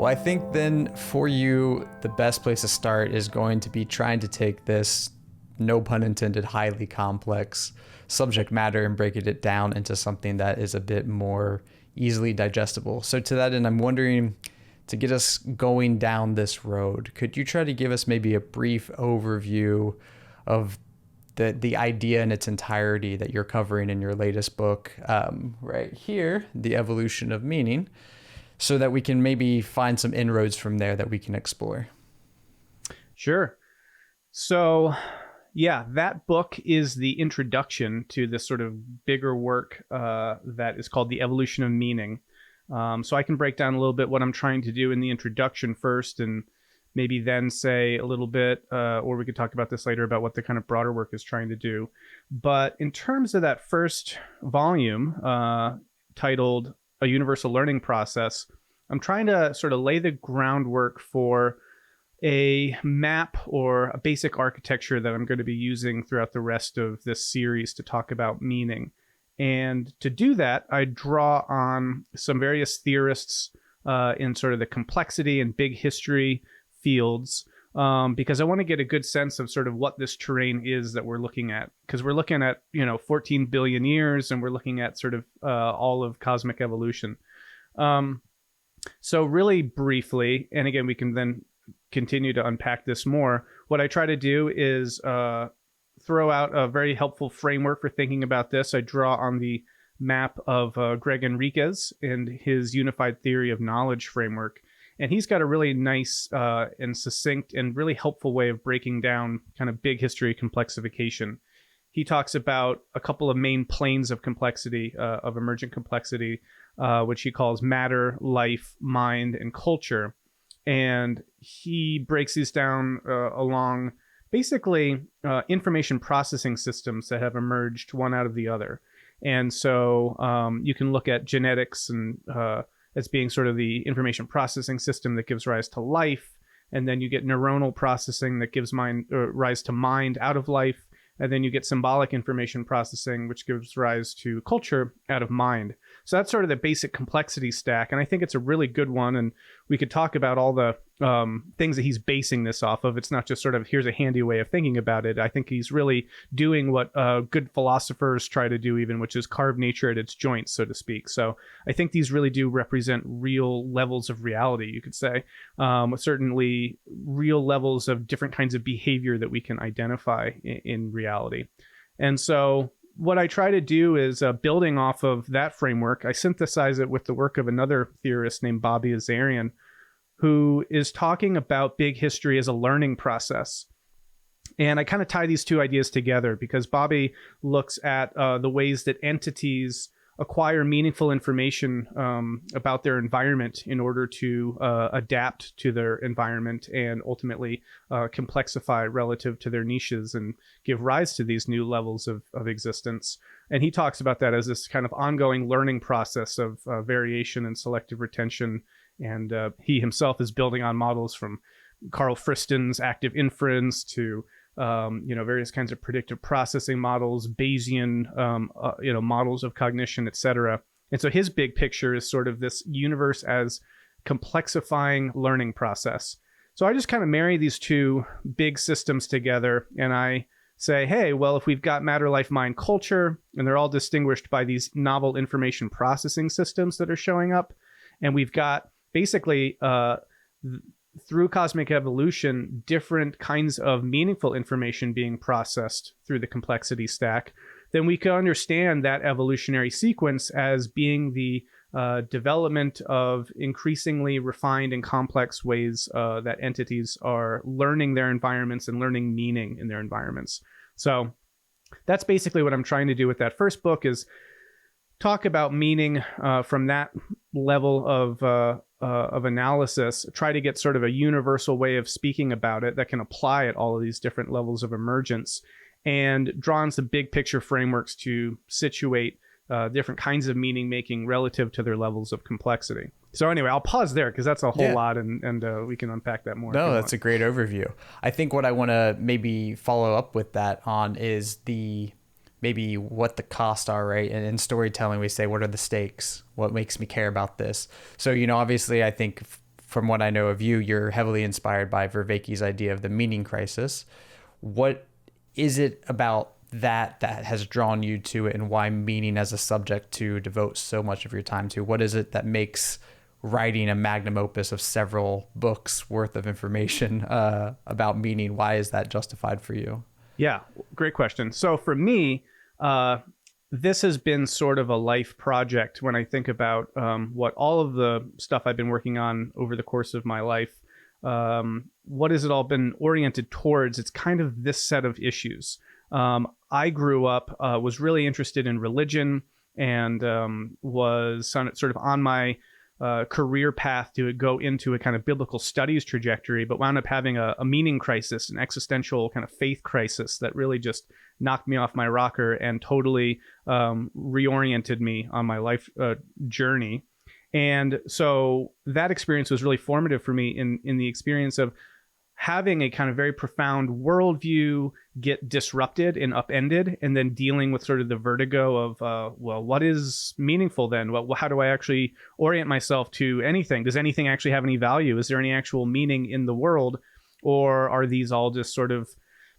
Well, I think then for you, the best place to start is going to be trying to take this, no pun intended, highly complex subject matter and breaking it down into something that is a bit more easily digestible. So to that end, I'm wondering, to get us going down this road, could you try to give us maybe a brief overview of the idea in its entirety that you're covering in your latest book, right here, The Evolution of Meaning, so that we can maybe find some inroads from there that we can explore? Sure. So, yeah, that book is the introduction to this sort of bigger work that is called The Evolution of Meaning. So I can break down a little bit what I'm trying to do in the introduction first, and maybe then say a little bit, or we could talk about this later, about what the kind of broader work is trying to do. But in terms of that first volume, titled A Universal Learning Process, I'm trying to sort of lay the groundwork for a map or a basic architecture that I'm going to be using throughout the rest of this series to talk about meaning. And to do that, I draw on some various theorists in sort of the complexity and big history fields, because I want to get a good sense of sort of what this terrain is that we're looking at. Because we're looking at, 14 billion years, and we're looking at sort of all of cosmic evolution. So really briefly, and again, we can then continue to unpack this more, what I try to do is throw out a very helpful framework for thinking about this. I draw on the map of Greg Enriquez and his Unified Theory of Knowledge framework. And he's got a really nice and succinct and really helpful way of breaking down kind of big history complexification. He talks about a couple of main planes of complexity, of emergent complexity, which he calls matter, life, mind, and culture. And he breaks these down along basically information processing systems that have emerged one out of the other. And so you can look at genetics and as being sort of the information processing system that gives rise to life. And then you get neuronal processing that gives rise to mind out of life. And then you get symbolic information processing, which gives rise to culture out of mind. So that's sort of the basic complexity stack. And I think it's a really good one. And we could talk about all the things that he's basing this off of. It's not just sort of, here's a handy way of thinking about it. I think he's really doing what good philosophers try to do even, which is carve nature at its joints, so to speak. So I think these really do represent real levels of reality, you could say. Certainly real levels of different kinds of behavior that we can identify in reality. And so what I try to do is building off of that framework, I synthesize it with the work of another theorist named Bobby Azarian, who is talking about big history as a learning process. And I kind of tie these two ideas together because Bobby looks at the ways that entities acquire meaningful information about their environment in order to adapt to their environment and ultimately complexify relative to their niches and give rise to these new levels of existence. And he talks about that as this kind of ongoing learning process of variation and selective retention. And he himself is building on models from Carl Friston's active inference to various kinds of predictive processing models, Bayesian, models of cognition, etc. And so his big picture is sort of this universe as complexifying learning process. So I just kind of marry these two big systems together and I say, hey, well, if we've got matter, life, mind, culture, and they're all distinguished by these novel information processing systems that are showing up, and we've got basically through cosmic evolution, different kinds of meaningful information being processed through the complexity stack, then we can understand that evolutionary sequence as being the development of increasingly refined and complex ways that entities are learning their environments and learning meaning in their environments. So that's basically what I'm trying to do with that first book, is talk about meaning from that level of analysis, try to get sort of a universal way of speaking about it that can apply at all of these different levels of emergence, and draw on some big picture frameworks to situate different kinds of meaning making relative to their levels of complexity. So anyway, I'll pause there because that's a whole lot, and we can unpack that more. No, that's a great overview. I think what I want to maybe follow up with that on is maybe what the costs are, right? And in storytelling, we say, what are the stakes? What makes me care about this? So, obviously, I think from what I know of you, you're heavily inspired by Vervaeke's idea of the meaning crisis. What is it about that has drawn you to it, and why meaning as a subject to devote so much of your time to? What is it that makes writing a magnum opus of several books worth of information about meaning? Why is that justified for you? Yeah, great question. So for me, this has been sort of a life project when I think about what all of the stuff I've been working on over the course of my life. What has it all been oriented towards? It's kind of this set of issues. I grew up, was really interested in religion, and was sort of on my career path to go into a kind of biblical studies trajectory, but wound up having a meaning crisis, an existential kind of faith crisis that really just knocked me off my rocker and totally reoriented me on my life journey. And so that experience was really formative for me in the experience of having a kind of very profound worldview get disrupted and upended, and then dealing with sort of the vertigo of, well, what is meaningful then? Well, how do I actually orient myself to anything? Does anything actually have any value? Is there any actual meaning in the world? Or are these all just sort of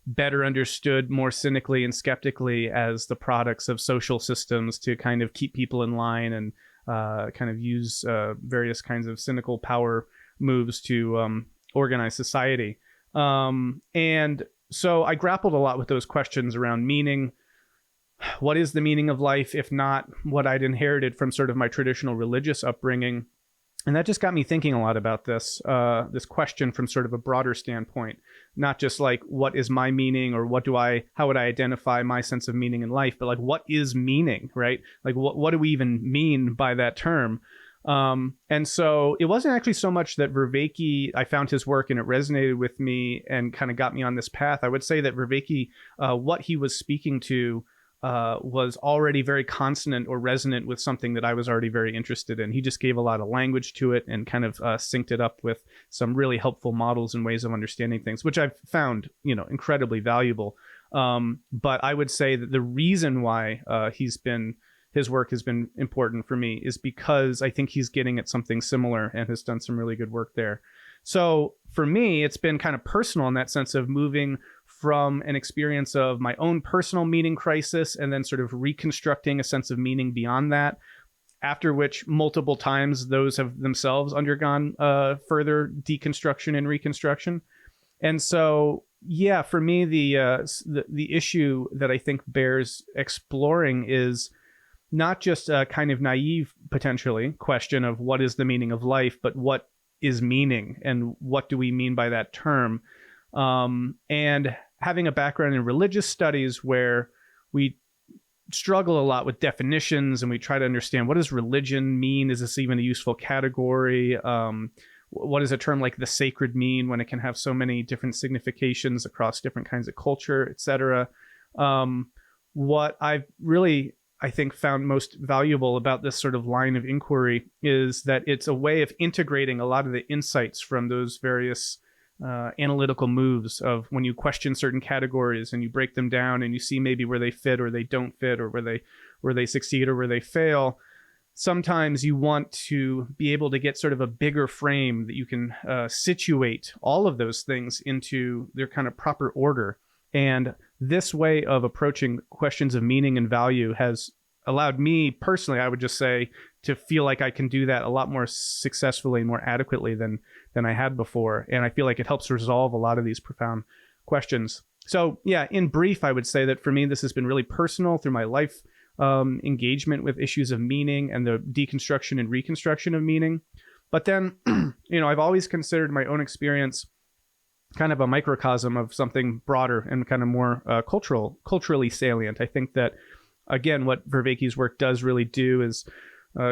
better understood more cynically and skeptically as the products of social systems to kind of keep people in line and kind of use various kinds of cynical power moves to organized society. And so I grappled a lot with those questions around meaning. What is the meaning of life, if not what I'd inherited from sort of my traditional religious upbringing? And that just got me thinking a lot about this question from sort of a broader standpoint, not just like, what is my meaning, or how would I identify my sense of meaning in life, but like, what is meaning, right? Like, what do we even mean by that term? And so it wasn't actually so much that Vervaeke, I found his work and it resonated with me and kind of got me on this path. I would say that Vervaeke, what he was speaking to, was already very consonant or resonant with something that I was already very interested in. He just gave a lot of language to it and kind of synced it up with some really helpful models and ways of understanding things, which I've found, incredibly valuable. But I would say that the reason why his work has been important for me is because I think he's getting at something similar and has done some really good work there. So for me, it's been kind of personal in that sense of moving from an experience of my own personal meaning crisis and then sort of reconstructing a sense of meaning beyond that, after which multiple times those have themselves undergone further deconstruction and reconstruction. And so, yeah, for me, the issue that I think bears exploring is not just a kind of naive, potentially, question of what is the meaning of life, but what is meaning and what do we mean by that term? And having a background in religious studies where we struggle a lot with definitions and we try to understand, what does religion mean? Is this even a useful category? What does a term like the sacred mean when it can have so many different significations across different kinds of culture, et cetera? What I've really, I think, found most valuable about this sort of line of inquiry is that it's a way of integrating a lot of the insights from those various analytical moves of when you question certain categories and you break them down and you see maybe where they fit or they don't fit, or where they succeed or where they fail. Sometimes you want to be able to get sort of a bigger frame that you can situate all of those things into their kind of proper order. And this way of approaching questions of meaning and value has allowed me personally, I would just say, to feel like I can do that a lot more successfully and more adequately than I had before. And I feel like it helps resolve a lot of these profound questions. So yeah, in brief, I would say that for me, this has been really personal through my life engagement with issues of meaning and the deconstruction and reconstruction of meaning. But then, I've always considered my own experience kind of a microcosm of something broader and kind of more culturally salient. I think that, again, what Vervaeke's work does really do is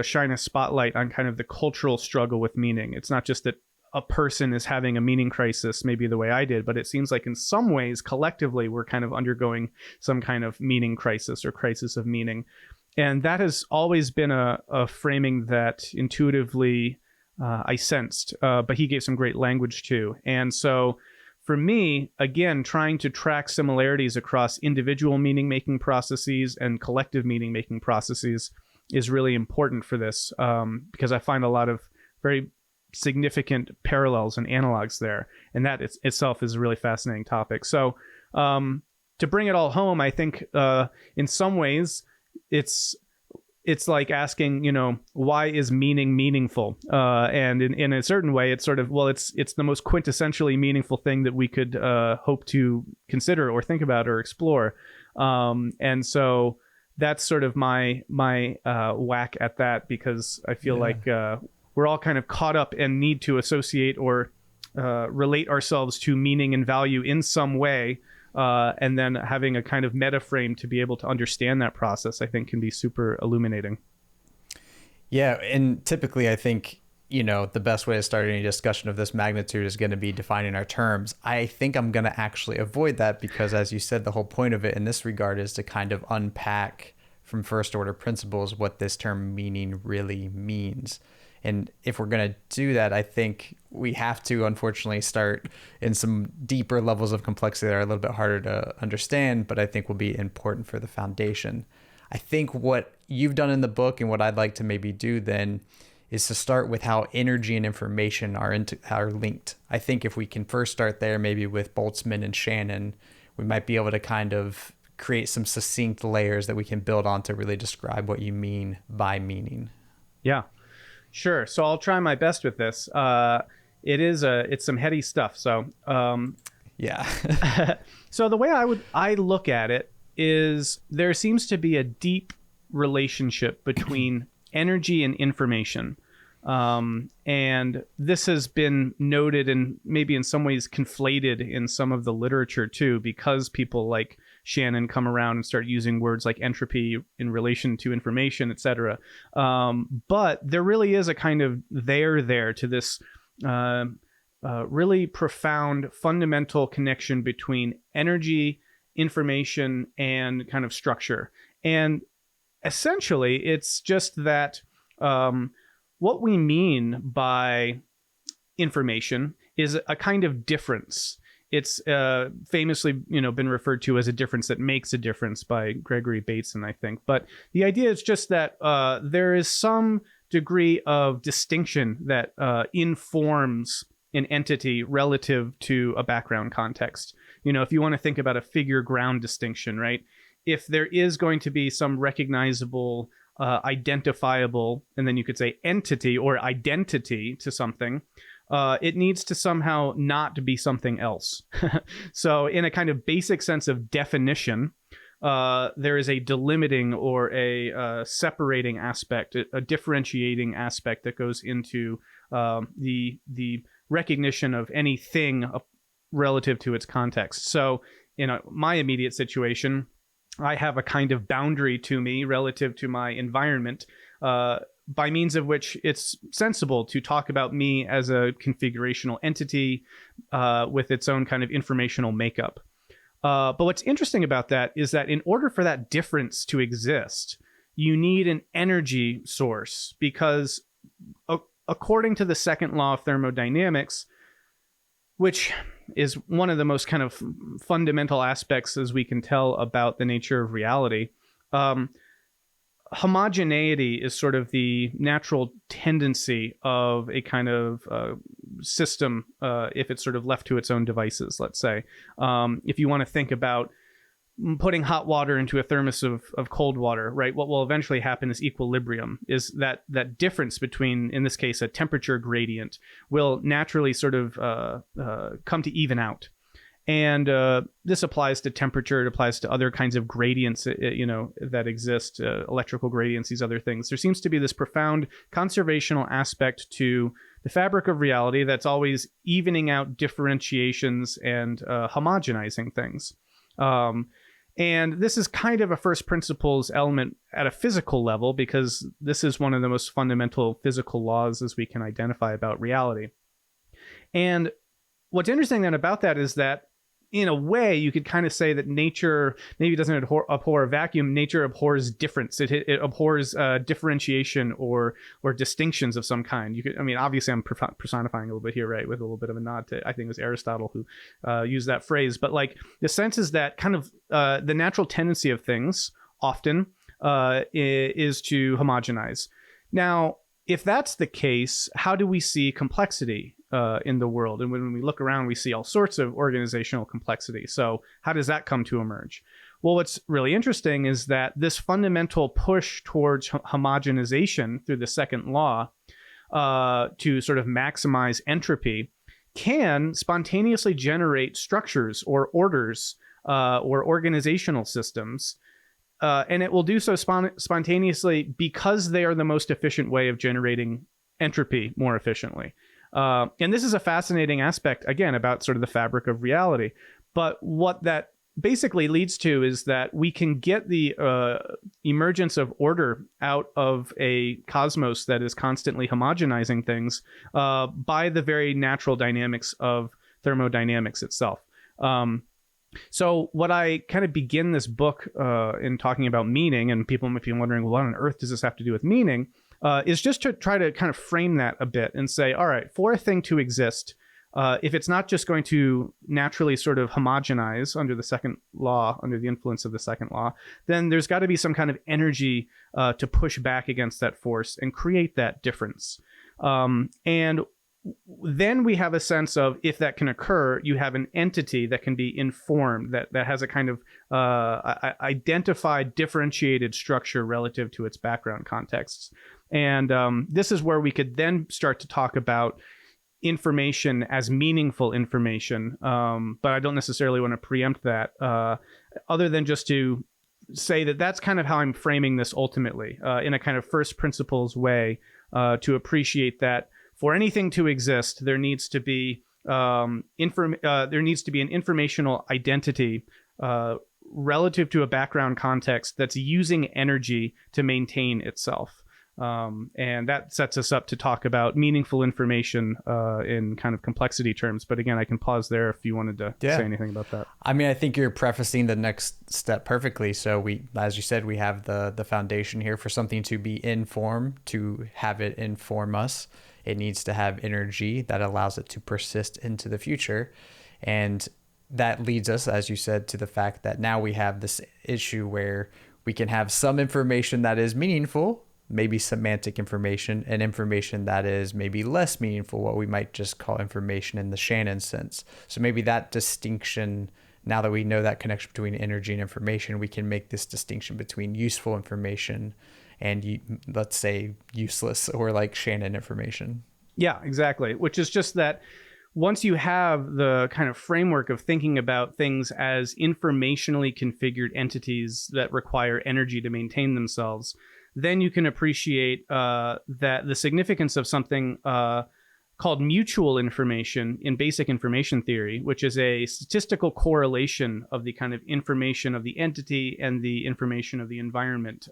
shine a spotlight on kind of the cultural struggle with meaning. It's not just that a person is having a meaning crisis, maybe the way I did, but it seems like in some ways, collectively, we're kind of undergoing some kind of meaning crisis or crisis of meaning. And that has always been a framing that intuitively I sensed, but he gave some great language to. And so for me, again, trying to track similarities across individual meaning-making processes and collective meaning-making processes is really important for this, because I find a lot of very significant parallels and analogs there, and that itself is a really fascinating topic. So to bring it all home, I think in some ways it's like asking, why is meaning meaningful? And in a certain way, it's sort of, well, it's the most quintessentially meaningful thing that we could hope to consider or think about or explore. And so that's sort of my whack at that, because I feel like we're all kind of caught up and need to associate or relate ourselves to meaning and value in some way. And then having a kind of meta frame to be able to understand that process, I think, can be super illuminating. Yeah. And typically, I think, the best way to start any discussion of this magnitude is going to be defining our terms. I think I'm going to actually avoid that because, as you said, the whole point of it in this regard is to kind of unpack from first order principles what this term meaning really means. And if we're going to do that, I think we have to, unfortunately, start in some deeper levels of complexity that are a little bit harder to understand, but I think will be important for the foundation. I think what you've done in the book and what I'd like to maybe do then is to start with how energy and information are linked. I think if we can first start there, maybe with Boltzmann and Shannon, we might be able to kind of create some succinct layers that we can build on to really describe what you mean by meaning. Yeah. Sure. So I'll try my best with this. It's some heady stuff. So, yeah. So the way I look at it is there seems to be a deep relationship between energy and information. And this has been noted and maybe in some ways conflated in some of the literature too, because people like Shannon come around and start using words like entropy in relation to information, etc. But there really is a kind of there to this really profound fundamental connection between energy, information, and kind of structure. And essentially, it's just that what we mean by information is a kind of difference. It's famously, been referred to as a difference that makes a difference by Gregory Bateson, I think. But the idea is just that there is some degree of distinction that informs an entity relative to a background context. If you want to think about a figure-ground distinction, right? If there is going to be some recognizable, identifiable, and then you could say entity or identity to something, it needs to somehow not be something else. So in a kind of basic sense of definition, there is a delimiting or a separating aspect, a differentiating aspect that goes into the recognition of anything relative to its context. So in my immediate situation, I have a kind of boundary to me relative to my environment, by means of which it's sensible to talk about me as a configurational entity with its own kind of informational makeup. But what's interesting about that is that in order for that difference to exist, you need an energy source, because according to the second law of thermodynamics, which is one of the most kind of fundamental aspects, as we can tell, about the nature of reality, homogeneity is sort of the natural tendency of a kind of system if it's sort of left to its own devices, let's say. If you want to think about putting hot water into a thermos of cold water, right? What will eventually happen is equilibrium, is that difference between, in this case, a temperature gradient will naturally sort of come to even out. And this applies to temperature. It applies to other kinds of gradients, that exist, electrical gradients, these other things. There seems to be this profound conservational aspect to the fabric of reality that's always evening out differentiations and homogenizing things. And this is kind of a first principles element at a physical level, because this is one of the most fundamental physical laws as we can identify about reality. And what's interesting then about that is that, in a way, you could kind of say that nature maybe doesn't abhor a vacuum. Nature abhors difference. It abhors differentiation or distinctions of some kind. Obviously, I'm personifying a little bit here, right, with a little bit of a nod to, I think it was Aristotle who used that phrase. But like the sense is that kind of the natural tendency of things often is to homogenize. Now, if that's the case, how do we see complexity in the world? And when we look around, we see all sorts of organizational complexity. So how does that come to emerge? Well, what's really interesting is that this fundamental push towards homogenization through the second law to sort of maximize entropy can spontaneously generate structures or orders or organizational systems. And it will do so spontaneously because they are the most efficient way of generating entropy more efficiently. And this is a fascinating aspect, again, about sort of the fabric of reality. But what that basically leads to is that we can get the emergence of order out of a cosmos that is constantly homogenizing things by the very natural dynamics of thermodynamics itself. So what I kind of begin this book in talking about meaning, and people might be wondering, well, what on earth does this have to do with meaning, is just to try to kind of frame that a bit and say, all right, for a thing to exist, if it's not just going to naturally sort of homogenize under the second law, under the influence of the second law, then there's got to be some kind of energy to push back against that force and create that difference. And then we have a sense of, if that can occur, you have an entity that can be informed, that has a kind of identified, differentiated structure relative to its background contexts. And this is where we could then start to talk about information as meaningful information. But I don't necessarily want to preempt that, other than just to say that that's kind of how I'm framing this ultimately, in a kind of first principles way, to appreciate that for anything to exist, there needs to be an informational identity relative to a background context that's using energy to maintain itself. And that sets us up to talk about meaningful information in kind of complexity terms. But again, I can pause there if you wanted to say anything about that. I mean, I think you're prefacing the next step perfectly. So we, as you said, we have the foundation here for something to be in form, to have it inform us. It needs to have energy that allows it to persist into the future. And that leads us, as you said, to the fact that now we have this issue where we can have some information that is meaningful, maybe semantic information, and information that is maybe less meaningful, what we might just call information in the Shannon sense. So maybe that distinction, now that we know that connection between energy and information, we can make this distinction between useful information and, let's say, useless or like Shannon information. Yeah, exactly. Which is just that once you have the kind of framework of thinking about things as informationally configured entities that require energy to maintain themselves, then you can appreciate that the significance of something called mutual information in basic information theory, which is a statistical correlation of the kind of information of the entity and the information of the environment.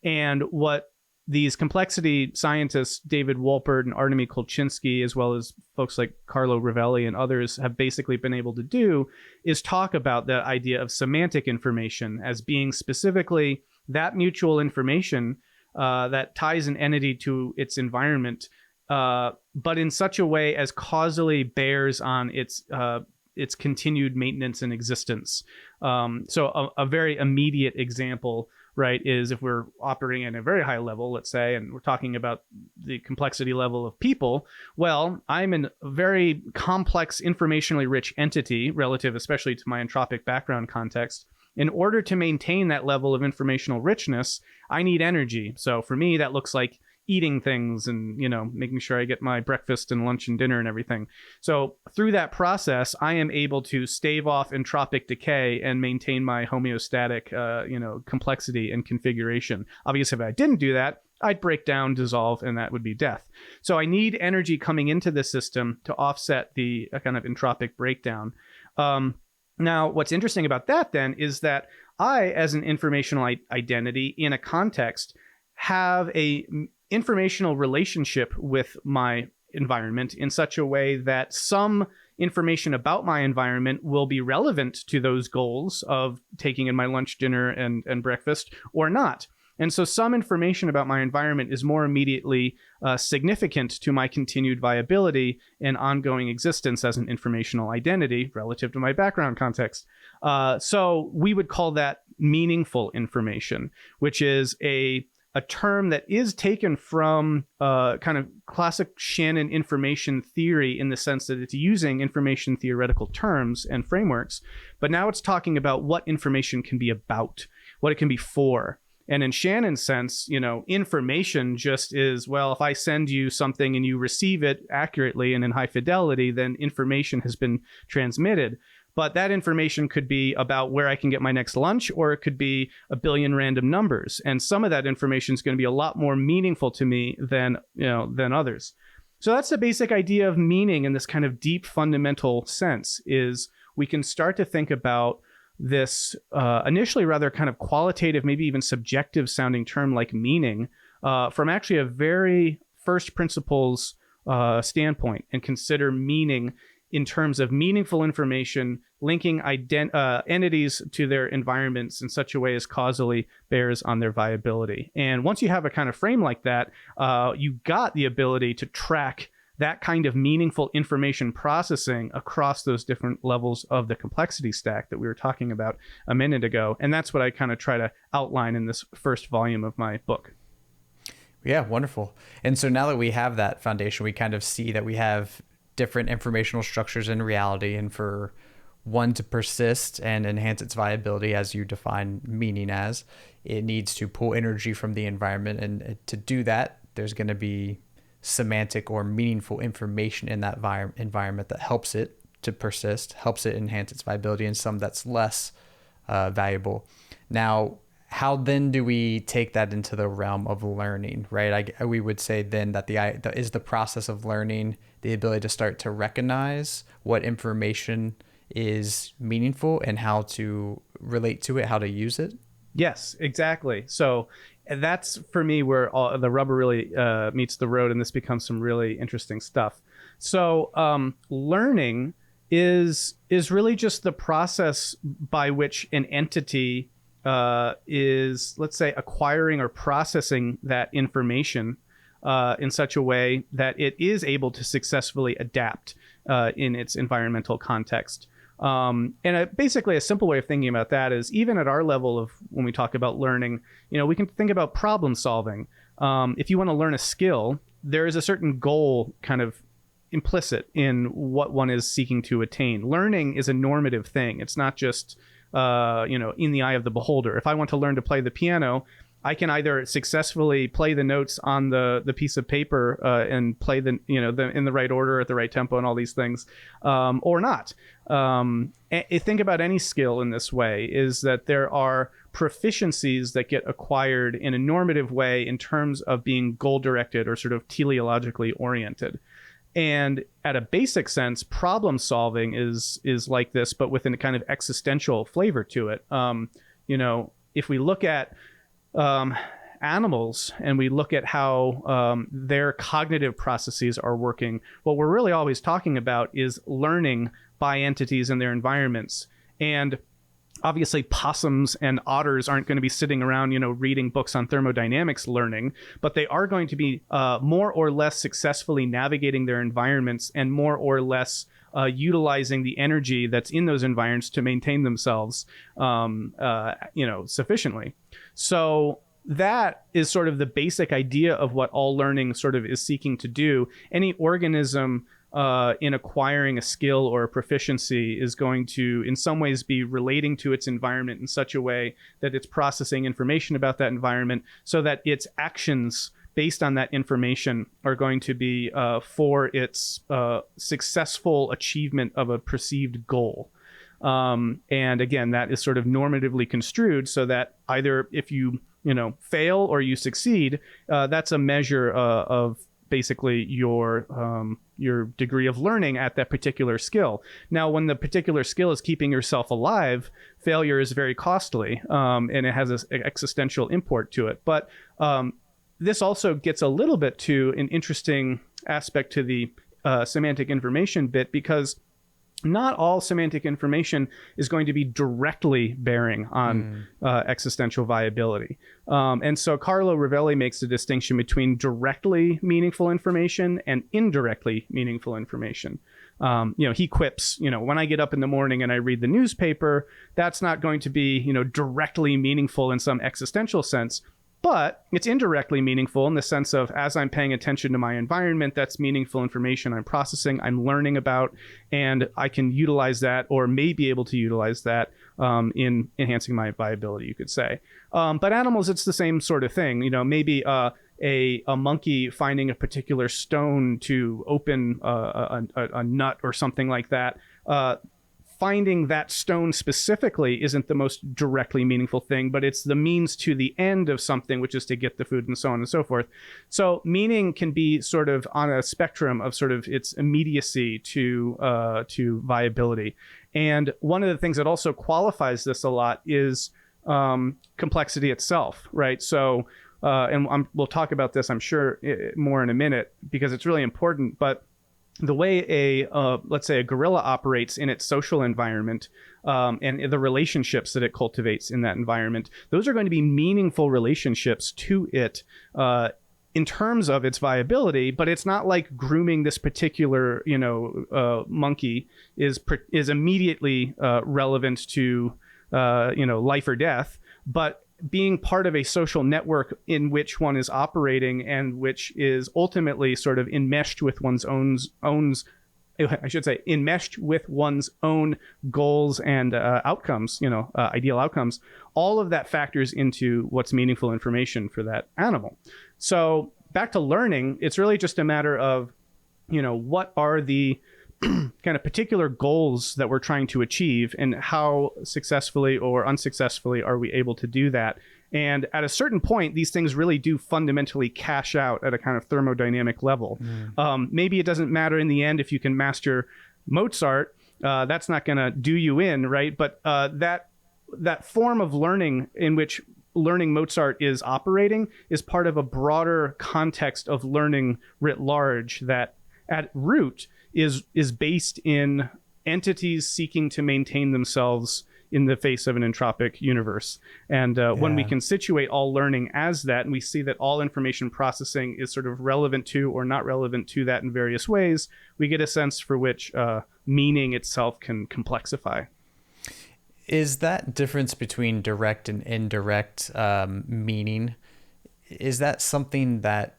And what these complexity scientists, David Wolpert and Artemy Kolchinsky, as well as folks like Carlo Rovelli and others, have basically been able to do is talk about the idea of semantic information as being specifically that mutual information that ties an entity to its environment, but in such a way as causally bears on its continued maintenance and existence. So a very immediate example, right, is if we're operating at a very high level, let's say, and we're talking about the complexity level of people, well, I'm a very complex, informationally rich entity relative, especially to my entropic background context. In order to maintain that level of informational richness, I need energy. So for me, that looks like eating things and, making sure I get my breakfast and lunch and dinner and everything. So through that process, I am able to stave off entropic decay and maintain my homeostatic, complexity and configuration. Obviously, if I didn't do that, I'd break down, dissolve, and that would be death. So I need energy coming into the system to offset the kind of entropic breakdown. Now, what's interesting about that then is that I, as an informational identity in a context, have a informational relationship with my environment in such a way that some information about my environment will be relevant to those goals of taking in my lunch, dinner, and breakfast or not. And so some information about my environment is more immediately significant to my continued viability and ongoing existence as an informational identity relative to my background context. So we would call that meaningful information, which is a a term that is taken from kind of classic Shannon information theory in the sense that it's using information theoretical terms and frameworks, but now it's talking about what information can be about, what it can be for. And in Shannon's sense, information just is, well, if I send you something and you receive it accurately and in high fidelity, then information has been transmitted. But that information could be about where I can get my next lunch, or it could be a billion random numbers. And some of that information is going to be a lot more meaningful to me than others. So that's the basic idea of meaning in this kind of deep fundamental sense, is we can start to think about this initially rather kind of qualitative, maybe even subjective sounding term like meaning from actually a very first principles standpoint, and consider meaning in terms of meaningful information linking entities to their environments in such a way as causally bears on their viability. And once you have a kind of frame like that, you got the ability to track that kind of meaningful information processing across those different levels of the complexity stack that we were talking about a minute ago. And that's what I kind of try to outline in this first volume of my book. Yeah, wonderful. And so now that we have that foundation, we kind of see that we have different informational structures in reality, and for one to persist and enhance its viability, as you define meaning as, it needs to pull energy from the environment. And to do that, there's going to be semantic or meaningful information in that environment that helps it to persist, helps it enhance its viability, and some that's less valuable. Now, how then do we take that into the realm of learning, right? We would say then that is the process of learning the ability to start to recognize what information is meaningful and how to relate to it, how to use it? Yes, exactly. So that's for me where the rubber really meets the road, and this becomes some really interesting stuff. So learning is really just the process by which an entity is, let's say, acquiring or processing that information in such a way that it is able to successfully adapt in its environmental context. And basically a simple way of thinking about that is, even at our level of when we talk about learning, we can think about problem solving. If you want to learn a skill, there is a certain goal kind of implicit in what one is seeking to attain. Learning is a normative thing. It's not just, in the eye of the beholder. If I want to learn to play the piano, I can either successfully play the notes on the piece of paper and play them in the right order at the right tempo and all these things, or not. Think about any skill in this way, is that there are proficiencies that get acquired in a normative way in terms of being goal-directed or sort of teleologically oriented. And at a basic sense, problem solving is like this, but with a kind of existential flavor to it. If we look at animals and we look at how their cognitive processes are working, what we're really always talking about is learning by entities in their environments. And obviously possums and otters aren't going to be sitting around, reading books on thermodynamics learning, but they are going to be more or less successfully navigating their environments and more or less utilizing the energy that's in those environments to maintain themselves, sufficiently. So that is sort of the basic idea of what all learning sort of is seeking to do. Any organism in acquiring a skill or a proficiency is going to, in some ways, be relating to its environment in such a way that it's processing information about that environment so that its actions based on that information are going to be for its successful achievement of a perceived goal. And again, that is sort of normatively construed so that either if you fail or you succeed, that's a measure of basically your degree of learning at that particular skill. Now, when the particular skill is keeping yourself alive, failure is very costly, and it has an existential import to it. But this also gets a little bit to an interesting aspect to the semantic information bit, because not all semantic information is going to be directly bearing on existential viability. And so Carlo Rovelli makes a distinction between directly meaningful information and indirectly meaningful information. He quips, when I get up in the morning and I read the newspaper, that's not going to be, directly meaningful in some existential sense. But it's indirectly meaningful in the sense of, as I'm paying attention to my environment, that's meaningful information I'm processing, I'm learning about, and I can utilize that, or may be able to utilize that in enhancing my viability, you could say. But animals, it's the same sort of thing. Maybe a monkey finding a particular stone to open a nut or something like that. Finding that stone specifically isn't the most directly meaningful thing, but it's the means to the end of something, which is to get the food and so on and so forth. So meaning can be sort of on a spectrum of sort of its immediacy to viability. And one of the things that also qualifies this a lot is complexity itself, right? So, and we'll talk about this, I'm sure, more in a minute, because it's really important. But the way let's say a gorilla operates in its social environment, and the relationships that it cultivates in that environment, those are going to be meaningful relationships to it in terms of its viability. But it's not like grooming this particular monkey is immediately relevant to life or death, but being part of a social network in which one is operating and which is ultimately sort of enmeshed with one's own enmeshed with one's own goals and outcomes, ideal outcomes. All of that factors into what's meaningful information for that animal. So back to learning, it's really just a matter of, what are the kind of particular goals that we're trying to achieve, and how successfully or unsuccessfully are we able to do that. And at a certain point, these things really do fundamentally cash out at a kind of thermodynamic level. Maybe it doesn't matter in the end if you can master Mozart. That's not going to do you in, right? But that form of learning in which learning Mozart is operating is part of a broader context of learning writ large that at root is based in entities seeking to maintain themselves in the face of an entropic universe. And when we can situate all learning as that, and we see that all information processing is sort of relevant to or not relevant to that in various ways, we get a sense for which meaning itself can complexify. Is that difference between direct and indirect meaning, is that something that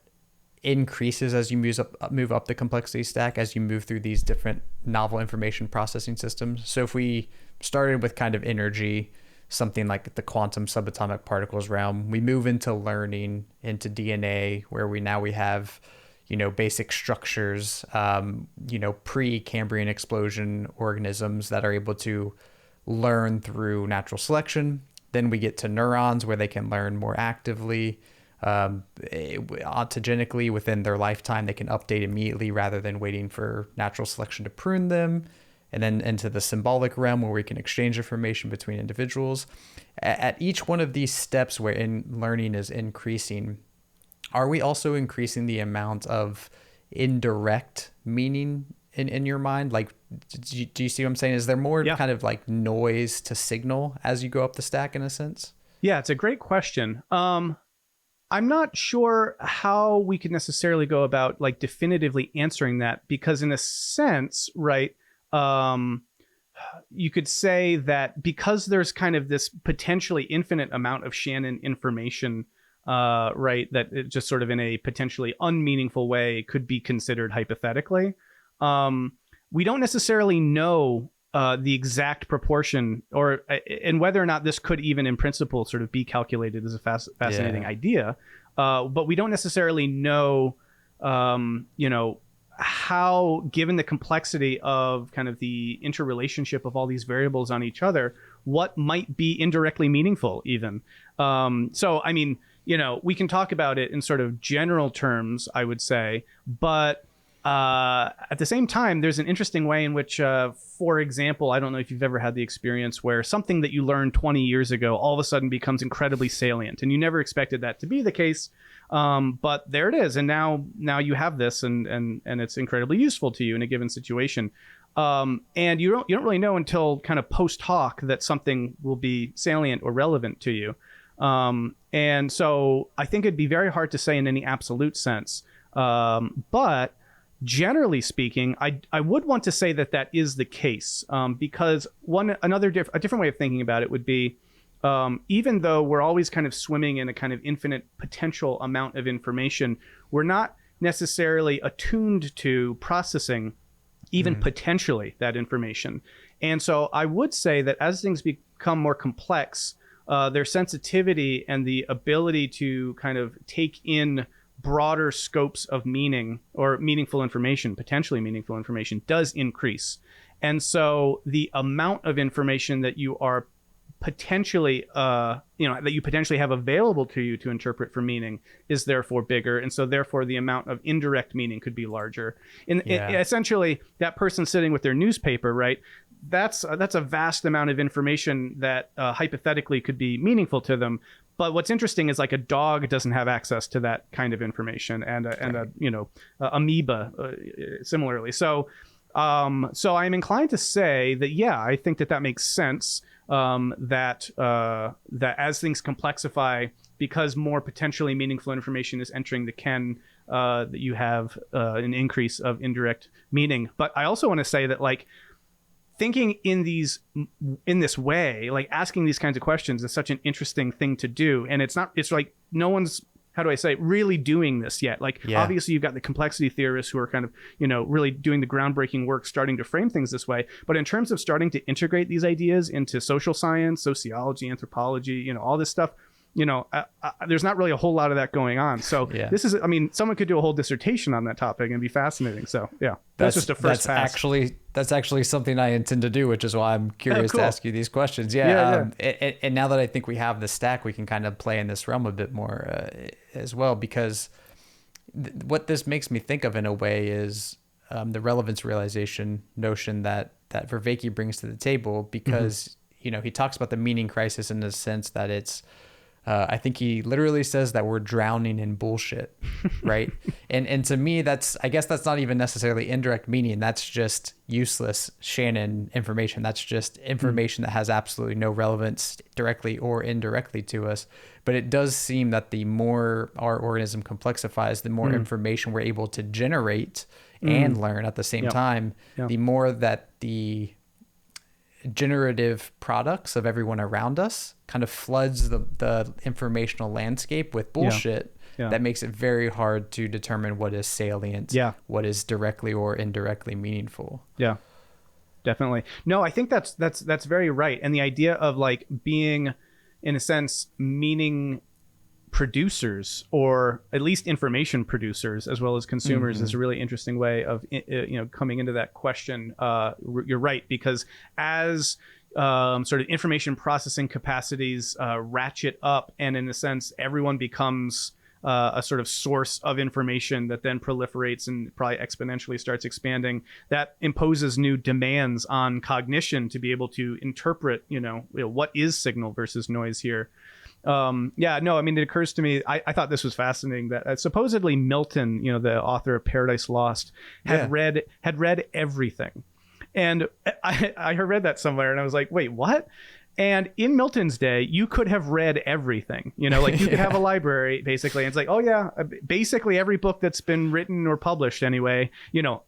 increases as you move up the complexity stack, as you move through these different novel information processing systems? So if we started with kind of energy, something like the quantum subatomic particles realm, we move into learning, into DNA, where we have basic structures, pre-Cambrian explosion organisms that are able to learn through natural selection. Then we get to neurons, where they can learn more actively. Autogenically within their lifetime, they can update immediately rather than waiting for natural selection to prune them. And then into the symbolic realm, where we can exchange information between individuals. At each one of these steps wherein learning is increasing, are we also increasing the amount of indirect meaning in your mind? Like, do you see what I'm saying? Is there more kind of like noise to signal as you go up the stack in a sense? Yeah, it's a great question. I'm not sure how we could necessarily go about like definitively answering that, because in a sense, right, you could say that because there's kind of this potentially infinite amount of Shannon information, right, that it just sort of in a potentially unmeaningful way could be considered hypothetically. We don't necessarily know the exact proportion, and whether or not this could even in principle sort of be calculated as a fascinating idea. But we don't necessarily know, how, given the complexity of kind of the interrelationship of all these variables on each other, what might be indirectly meaningful even. So, I mean, we can talk about it in sort of general terms, I would say, but at the same time, there's an interesting way in which, for example, I don't know if you've ever had the experience where something that you learned 20 years ago all of a sudden becomes incredibly salient, and you never expected that to be the case. But there it is. And now you have this, and it's incredibly useful to you in a given situation. And you don't really know until kind of post hoc that something will be salient or relevant to you. And so I think it'd be very hard to say in any absolute sense. But generally speaking, I would want to say that is the case, because a different way of thinking about it would be, even though we're always kind of swimming in a kind of infinite potential amount of information, we're not necessarily attuned to processing even potentially that information. And so I would say that as things become more complex, their sensitivity and the ability to kind of take in broader scopes of meaning or meaningful information, potentially meaningful information, does increase. And so the amount of information that you are potentially, that you potentially have available to you to interpret for meaning is therefore bigger. And so therefore the amount of indirect meaning could be larger. Essentially, that person sitting with their newspaper, right? That's a vast amount of information that hypothetically could be meaningful to them. But what's interesting is like a dog doesn't have access to that kind of information, and amoeba similarly. So I'm inclined to say that, yeah, I think that makes sense. That as things complexify, because more potentially meaningful information is entering the ken, that you have an increase of indirect meaning. But I also want to say that, like, thinking in this way, like asking these kinds of questions, is such an interesting thing to do. And it's like no one's, how do I say, really doing this yet. Like, obviously you've got the complexity theorists who are kind of, really doing the groundbreaking work, starting to frame things this way. But in terms of starting to integrate these ideas into social science, sociology, anthropology, all this stuff, there's not really a whole lot of that going on. So this is, someone could do a whole dissertation on that topic and be fascinating. So that's just a first pass. That's actually something I intend to do, which is why I'm curious to ask you these questions. And now that I think we have the stack, we can kind of play in this realm a bit more as well, because what this makes me think of in a way is the relevance realization notion that Vervaeke brings to the table, because he talks about the meaning crisis in the sense that it's I think he literally says that we're drowning in bullshit, right? and to me, I guess that's not even necessarily indirect meaning. That's just useless Shannon information. That's just information that has absolutely no relevance directly or indirectly to us. But it does seem that the more our organism complexifies, the more information we're able to generate and learn at the same time, the more that the generative products of everyone around us kind of floods the informational landscape with bullshit that makes it very hard to determine what is salient, what is directly or indirectly meaningful. Yeah, definitely. No, I think that's very right. And the idea of like being, in a sense, meaning producers, or at least information producers as well as consumers, is a really interesting way of coming into that question. You're right, because as sort of information processing capacities ratchet up, and in a sense everyone becomes a sort of source of information that then proliferates and probably exponentially starts expanding, that imposes new demands on cognition to be able to interpret what is signal versus noise here. It occurs to me, I thought this was fascinating, that supposedly Milton, the author of Paradise Lost, had read everything. And I read that somewhere and I was like, wait, what? And in Milton's day, you could have read everything, like you could have a library basically. And it's like, oh yeah, basically every book that's been written or published anyway,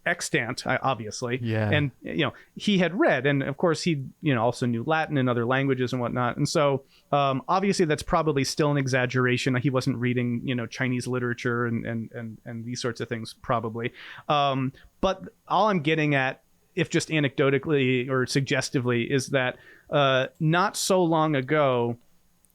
extant, obviously. Yeah. And, he had read, and of course he, also knew Latin and other languages and whatnot. And so obviously that's probably still an exaggeration. He wasn't reading, Chinese literature and these sorts of things probably. But all I'm getting at, if just anecdotally or suggestively, is that not so long ago,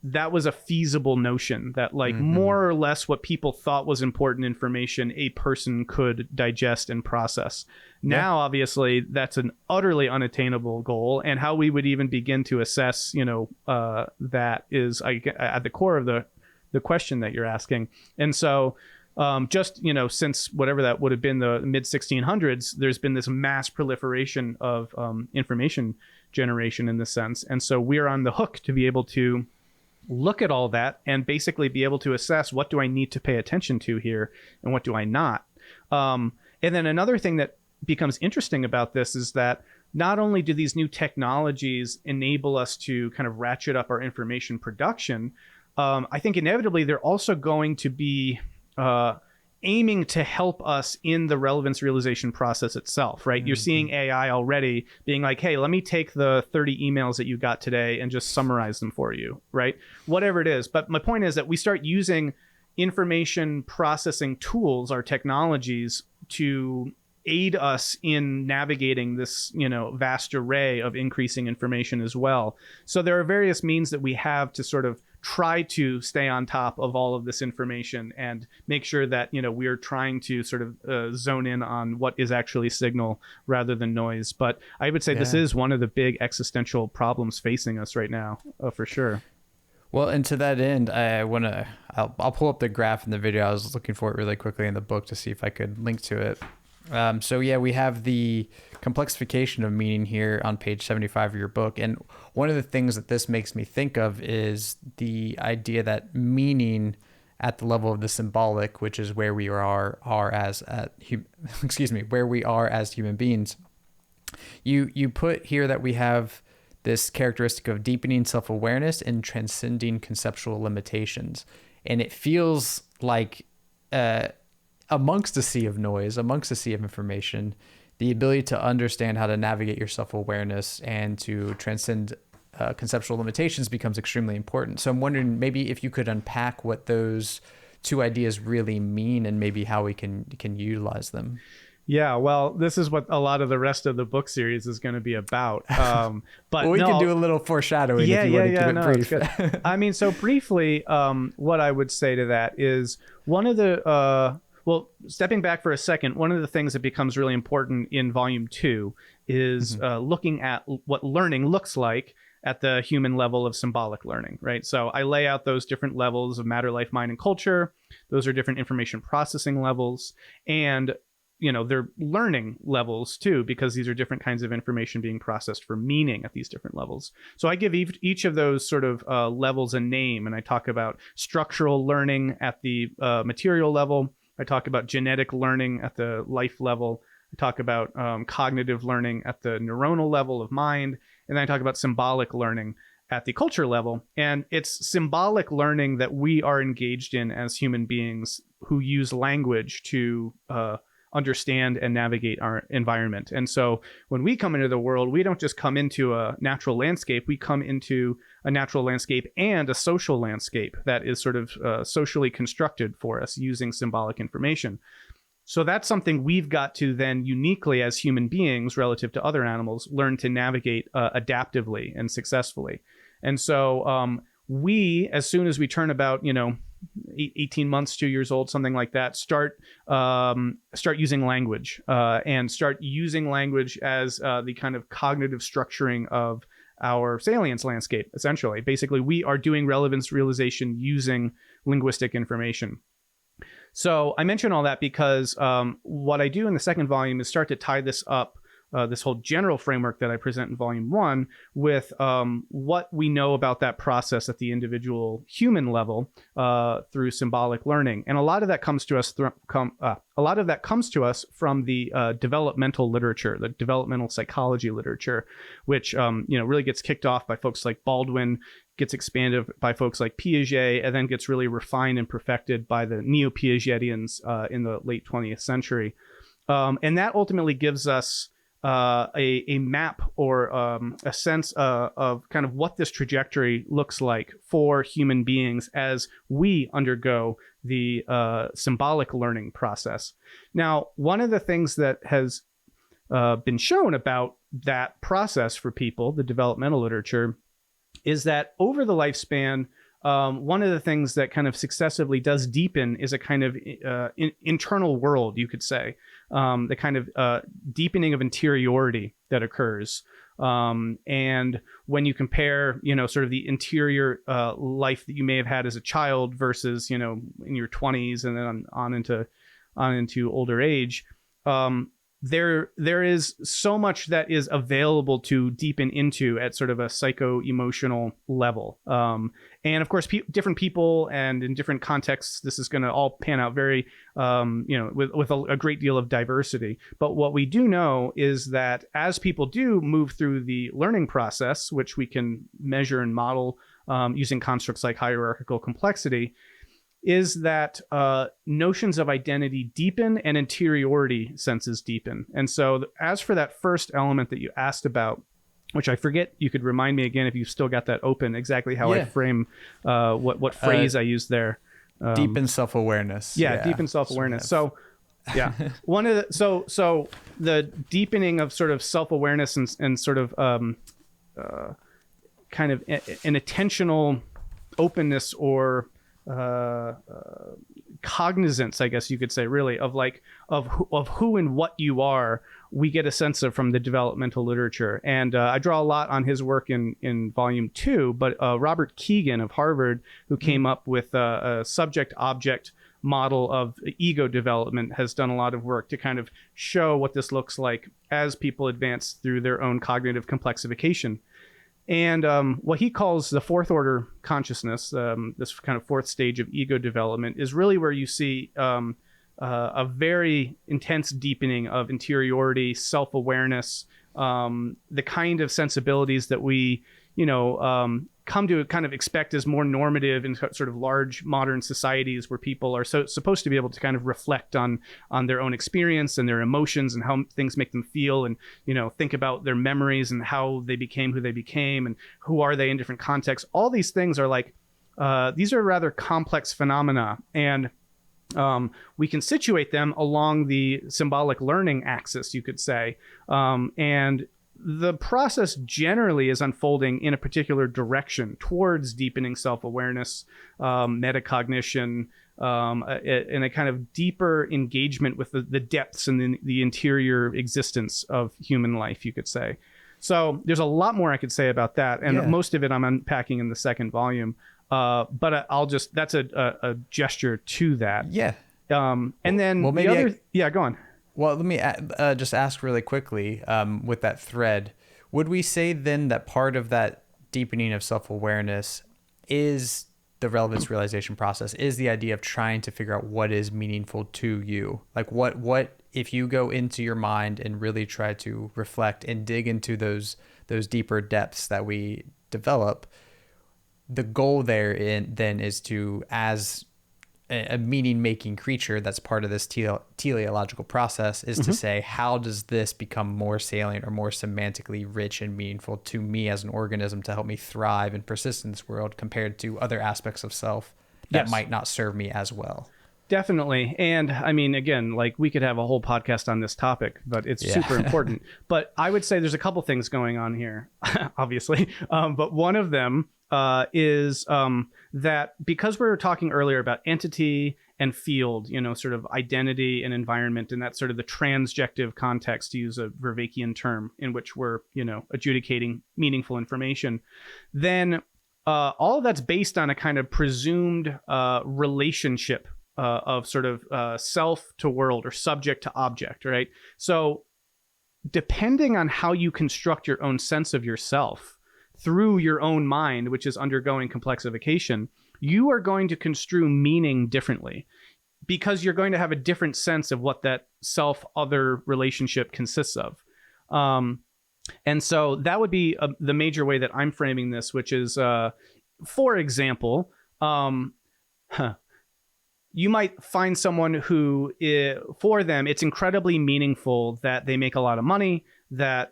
that was a feasible notion, that like more or less what people thought was important information, a person could digest and process. Now, obviously, that's an utterly unattainable goal, and how we would even begin to assess, that is at the core of the question that you're asking. And so since whatever that would have been, the mid 1600s, there's been this mass proliferation of information generation in this sense. And so we're on the hook to be able to look at all that and basically be able to assess, what do I need to pay attention to here and what do I not? And then another thing that becomes interesting about this is that not only do these new technologies enable us to kind of ratchet up our information production, I think inevitably they're also going to be aiming to help us in the relevance realization process itself, right? You're seeing AI already being like, hey, let me take the 30 emails that you got today and just summarize them for you, right? Whatever it is. But my point is that we start using information processing tools, our technologies, to aid us in navigating this, vast array of increasing information as well. So there are various means that we have to sort of try to stay on top of all of this information and make sure that, we're trying to sort of zone in on what is actually signal rather than noise. But I would say this is one of the big existential problems facing us right now, for sure. Well, and to that end, I'll pull up the graph in the video. I was looking for it really quickly in the book to see if I could link to it. We have the complexification of meaning here on page 75 of your book. And one of the things that this makes me think of is the idea that meaning at the level of the symbolic, which is where we are as where we are as human beings. You put here that we have this characteristic of deepening self-awareness and transcending conceptual limitations. And it feels like amongst a sea of noise, amongst a sea of information, the ability to understand how to navigate your self-awareness and to transcend conceptual limitations becomes extremely important. So I'm wondering maybe if you could unpack what those two ideas really mean and maybe how we can utilize them. Yeah, well, this is what a lot of the rest of the book series is going to be about. But well, we can do a little foreshadowing if you want to keep it brief. I mean, so briefly, what I would say to that is one of the stepping back for a second, one of the things that becomes really important in volume 2 is looking at what learning looks like at the human level of symbolic learning, right? So I lay out those different levels of matter, life, mind, and culture. Those are different information processing levels. And they're learning levels too, because these are different kinds of information being processed for meaning at these different levels. So I give each of those sort of levels a name, and I talk about structural learning at the material level. I talk about genetic learning at the life level. I talk about cognitive learning at the neuronal level of mind. And then I talk about symbolic learning at the culture level. And it's symbolic learning that we are engaged in as human beings who use language to understand and navigate our environment. And so when we come into the world, we don't just come into a natural landscape, we come into a natural landscape and a social landscape that is sort of socially constructed for us using symbolic information. So that's something we've got to then uniquely as human beings relative to other animals learn to navigate adaptively and successfully. And so we, as soon as we turn about, 18 months, 2 years old, something like that, start using language and start using language as the kind of cognitive structuring of our salience landscape, essentially. Basically, we are doing relevance realization using linguistic information. So I mention all that because what I do in the second volume is start to tie this up, this whole general framework that I present in volume 1 with what we know about that process at the individual human level through symbolic learning. And a lot of that comes to us from the developmental literature, the developmental psychology literature, which really gets kicked off by folks like Baldwin, gets expanded by folks like Piaget, and then gets really refined and perfected by the neo-Piagetians in the late 20th century. And that ultimately gives us a map or a sense of kind of what this trajectory looks like for human beings as we undergo the symbolic learning process. Now, one of the things that has been shown about that process for people, the developmental literature, is that over the lifespan, one of the things that kind of successively does deepen is a kind of internal world, you could say, the kind of deepening of interiority that occurs. And when you compare, sort of the interior life that you may have had as a child versus, in your 20s and then on into older age, there is so much that is available to deepen into at sort of a psycho-emotional level. And of course, different people and in different contexts, this is going to all pan out very, with a great deal of diversity. But what we do know is that as people do move through the learning process, which we can measure and model using constructs like hierarchical complexity, is that notions of identity deepen and interiority senses deepen. And so as for that first element that you asked about, which I forget, you could remind me again if you've still got that open, exactly how I frame what phrase I used there. Deepen self-awareness. Deepen self-awareness. So one of the, so the deepening of sort of self-awareness and sort of kind of an attentional openness or cognizance, I guess you could say, really, of who and what you are, we get a sense of from the developmental literature. And I draw a lot on his work in volume 2, but Robert Keegan of Harvard, who came up with a subject-object model of ego development, has done a lot of work to kind of show what this looks like as people advance through their own cognitive complexification. And what he calls the fourth order consciousness, this kind of fourth stage of ego development, is really where you see a very intense deepening of interiority, self-awareness, the kind of sensibilities that we, come to kind of expect as more normative in sort of large modern societies where people are supposed to be able to kind of reflect on their own experience and their emotions and how things make them feel, and think about their memories and how they became who they became and who are they in different contexts. All these things are these are rather complex phenomena, and we can situate them along the symbolic learning axis, you could say, and the process generally is unfolding in a particular direction towards deepening self-awareness, metacognition, and a kind of deeper engagement with the depths and the interior existence of human life, you could say. So there's a lot more I could say about that, and most of it I'm unpacking in the second volume. But that's a gesture to that. Yeah. And then well, maybe go on. Well, let me just ask really quickly, with that thread, would we say then that part of that deepening of self-awareness is the relevance realization process, is the idea of trying to figure out what is meaningful to you? Like what if you go into your mind and really try to reflect and dig into those deeper depths that we develop, the goal there then is to, as a meaning-making creature that's part of this teleological process, is to say, how does this become more salient or more semantically rich and meaningful to me as an organism to help me thrive and persist in this world compared to other aspects of self that might not serve me as well? Definitely. And I mean, again, we could have a whole podcast on this topic, but it's super important. But I would say there's a couple things going on here, obviously. But one of them is that because we were talking earlier about entity and field, sort of identity and environment, and that's sort of the transjective context, to use a Vervaekian term, in which we're, adjudicating meaningful information, then all of that's based on a kind of presumed relationship of sort of self to world or subject to object, right? So depending on how you construct your own sense of yourself through your own mind, which is undergoing complexification, you are going to construe meaning differently because you're going to have a different sense of what that self-other relationship consists of. And so that would be the major way that I'm framing this, which is, for example, you might find someone who, for them, it's incredibly meaningful that they make a lot of money, that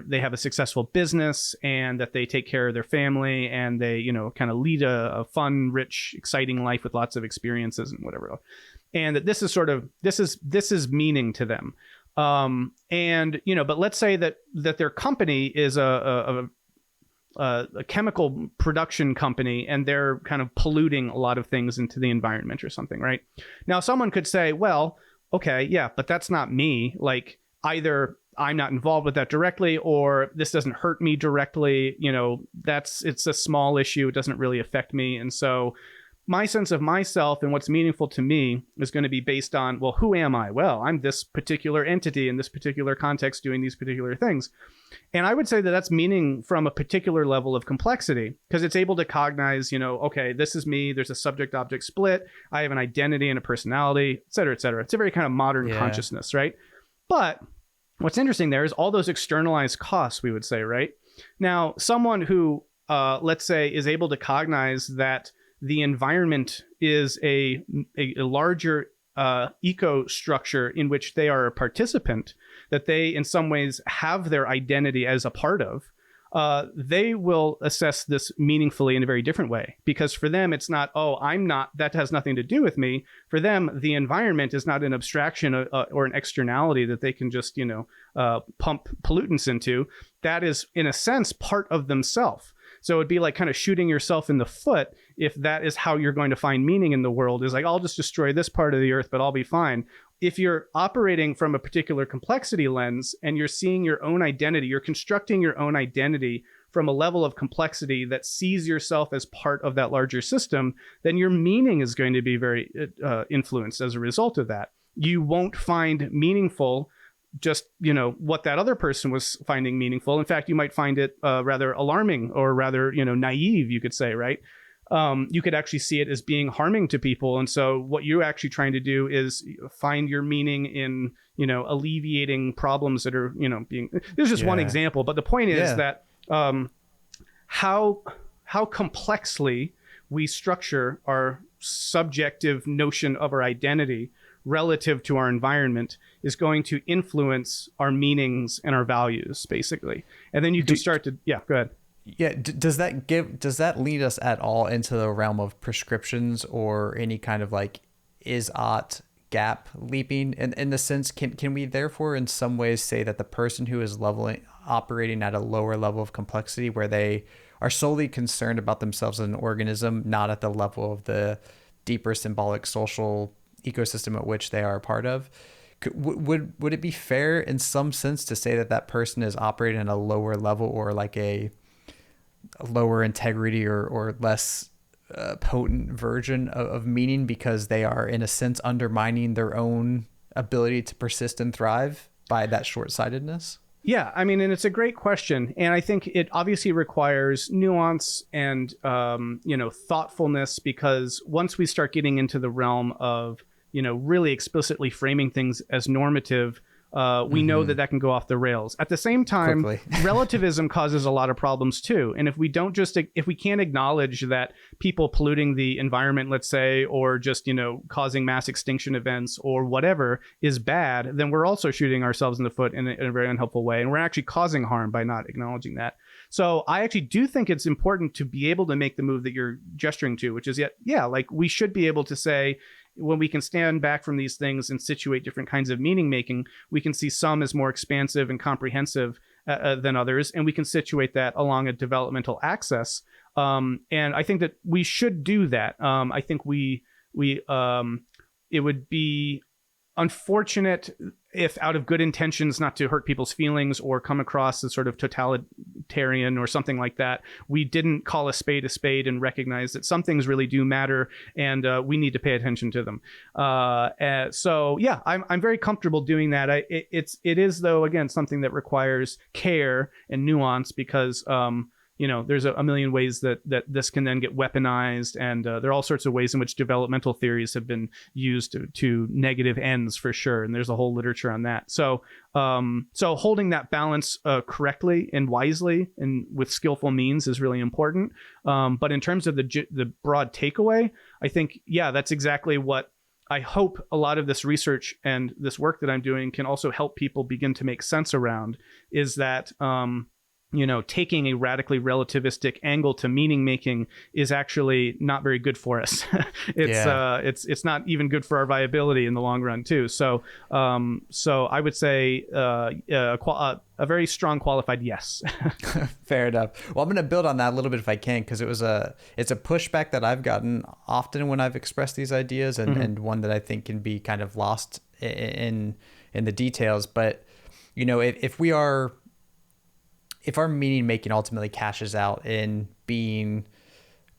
they have a successful business, and that they take care of their family, and they kind of lead a fun, rich, exciting life with lots of experiences and whatever, and that this is meaning to them. And but let's say that their company is a chemical production company, and they're kind of polluting a lot of things into the environment or something, right? Now, someone could say, well, okay, yeah, but that's not me. Like, either I'm not involved with that directly, or this doesn't hurt me directly. It's a small issue. It doesn't really affect me. And so my sense of myself and what's meaningful to me is going to be based on, well, who am I? Well, I'm this particular entity in this particular context doing these particular things. And I would say that that's meaning from a particular level of complexity, because it's able to cognize, okay, this is me. There's a subject-object split. I have an identity and a personality, et cetera, et cetera. It's a very kind of modern consciousness, right? But what's interesting there is all those externalized costs, we would say, right? Now, someone who, let's say, is able to cognize that the environment is a larger eco structure in which they are a participant, that they in some ways have their identity as a part of, they will assess this meaningfully in a very different way. Because for them, it's not, oh, I'm not, that has nothing to do with me. For them, the environment is not an abstraction or an externality that they can just, pump pollutants into. That is, in a sense, part of themselves. So it'd be like kind of shooting yourself in the foot if that is how you're going to find meaning in the world, is like, I'll just destroy this part of the earth, but I'll be fine. If you're operating from a particular complexity lens and you're seeing your own identity, you're constructing your own identity from a level of complexity that sees yourself as part of that larger system, then your meaning is going to be very influenced as a result of that. You won't find meaningful just, what that other person was finding meaningful. In fact, you might find it rather alarming or rather, naive, you could say, right? You could actually see it as being harming to people. And so what you're actually trying to do is find your meaning in, alleviating problems that are, being, this is just one example, but the point is that how complexly we structure our subjective notion of our identity relative to our environment is going to influence our meanings and our values, basically. And then you can start to, go ahead. Yeah. Does that lead us at all into the realm of prescriptions or any kind of like is-ought gap leaping? In the sense, can we therefore in some ways say that the person who is operating at a lower level of complexity, where they are solely concerned about themselves as an organism, not at the level of the deeper symbolic social ecosystem at which they are a part of, would it be fair in some sense to say that that person is operating at a lower level or like a lower integrity or less potent version of meaning, because they are in a sense undermining their own ability to persist and thrive by that short-sightedness? Yeah, I mean, and it's a great question. And I think it obviously requires nuance and, thoughtfulness, because once we start getting into the realm of, really explicitly framing things as normative, we know that can go off the rails. At the same time, relativism causes a lot of problems too. And if we can't acknowledge that people polluting the environment, let's say, or just, causing mass extinction events or whatever is bad, then we're also shooting ourselves in the foot in a very unhelpful way. And we're actually causing harm by not acknowledging that. So I actually do think it's important to be able to make the move that you're gesturing to, which is, like we should be able to say, when we can stand back from these things and situate different kinds of meaning making, we can see some as more expansive and comprehensive than others, and we can situate that along a developmental axis. And I think that we should do that. I think it would be unfortunate if, out of good intentions, not to hurt people's feelings or come across as sort of totalitarian or something like that, we didn't call a spade and recognize that some things really do matter and we need to pay attention to them. So yeah, I'm very comfortable doing that. It is though, again, something that requires care and nuance, because there's a million ways that this can then get weaponized, and there are all sorts of ways in which developmental theories have been used to negative ends, for sure. And there's a whole literature on that. So holding that balance correctly and wisely and with skillful means is really important. But in terms of the broad takeaway, I think, that's exactly what I hope a lot of this research and this work that I'm doing can also help people begin to make sense around, is that taking a radically relativistic angle to meaning making is actually not very good for us. It's not even good for our viability in the long run too. So I would say a very strong qualified yes. Fair enough. Well, I'm going to build on that a little bit if I can, because it's a pushback that I've gotten often when I've expressed these ideas, and one that I think can be kind of lost in the details. But if our meaning making ultimately cashes out in being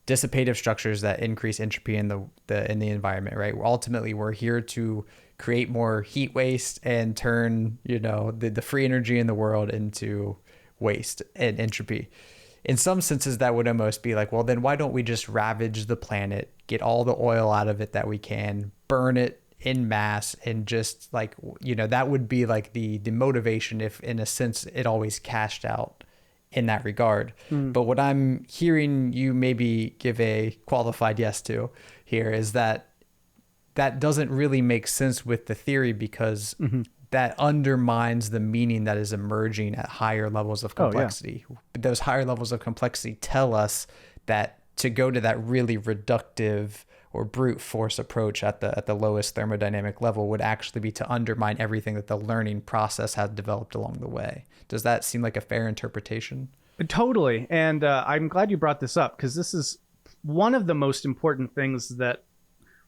dissipative structures that increase entropy in the environment, right? Ultimately, we're here to create more heat waste and turn, the free energy in the world into waste and entropy. In some senses, that would almost be like, well, then why don't we just ravage the planet, get all the oil out of it that we can, burn it in mass, and just that would be like the motivation, if in a sense it always cashed out in that regard. But what I'm hearing you maybe give a qualified yes to here is that doesn't really make sense with the theory, because that undermines the meaning that is emerging at higher levels of complexity. But those higher levels of complexity tell us that to go to that really reductive or brute force approach at the lowest thermodynamic level would actually be to undermine everything that the learning process has developed along the way. Does that seem like a fair interpretation? Totally. And I'm glad you brought this up, because this is one of the most important things that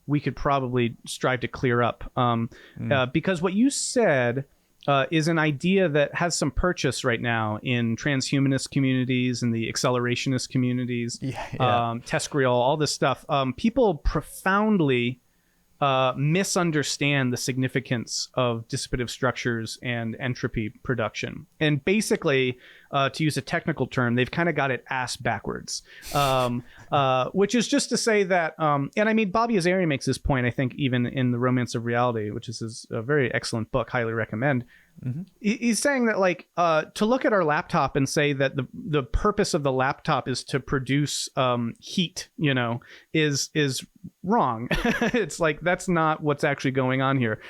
we could probably strive to clear up. Because what you said is an idea that has some purchase right now in transhumanist communities and the accelerationist communities, TESCREAL, all this stuff. People profoundly misunderstand the significance of dissipative structures and entropy production. And basically, to use a technical term, they've kind of got it ass backwards, which is just to say that, and I mean, Bobby Azarian makes this point, I think, even in The Romance of Reality, which is his very excellent book, highly recommend. He's saying that, like, to look at our laptop and say that the purpose of the laptop is to produce heat, is wrong. It's like, that's not what's actually going on here.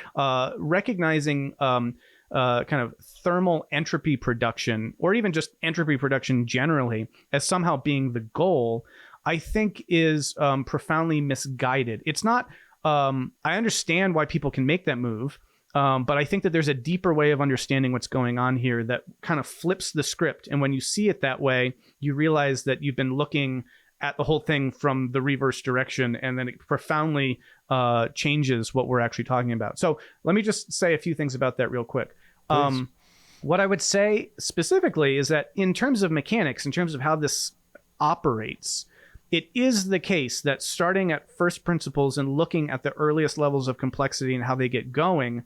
Recognizing kind of thermal entropy production, or even just entropy production generally, as somehow being the goal, I think is profoundly misguided. It's not, I understand why people can make that move. But I think that there's a deeper way of understanding what's going on here that kind of flips the script. And when you see it that way, you realize that you've been looking at the whole thing from the reverse direction, and then it profoundly changes what we're actually talking about. So let me just say a few things about that real quick. What I would say specifically is that in terms of mechanics, in terms of how this operates, it is the case that starting at first principles and looking at the earliest levels of complexity and how they get going,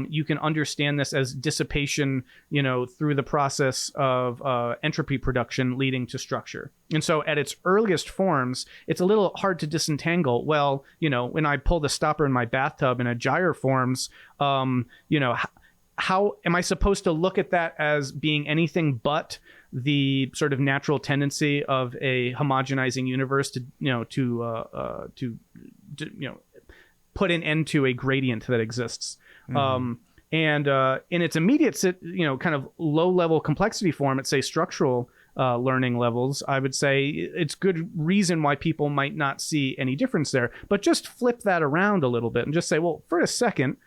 you can understand this as dissipation, through the process of entropy production leading to structure. And so at its earliest forms, it's a little hard to disentangle. Well, when I pull the stopper in my bathtub and a gyre forms, how am I supposed to look at that as being anything but the sort of natural tendency of a homogenizing universe to put an end to a gradient that exists? And in its immediate, kind of low level complexity form, at say structural learning levels, I would say it's good reason why people might not see any difference there. But just flip that around a little bit and just say, well, for a second,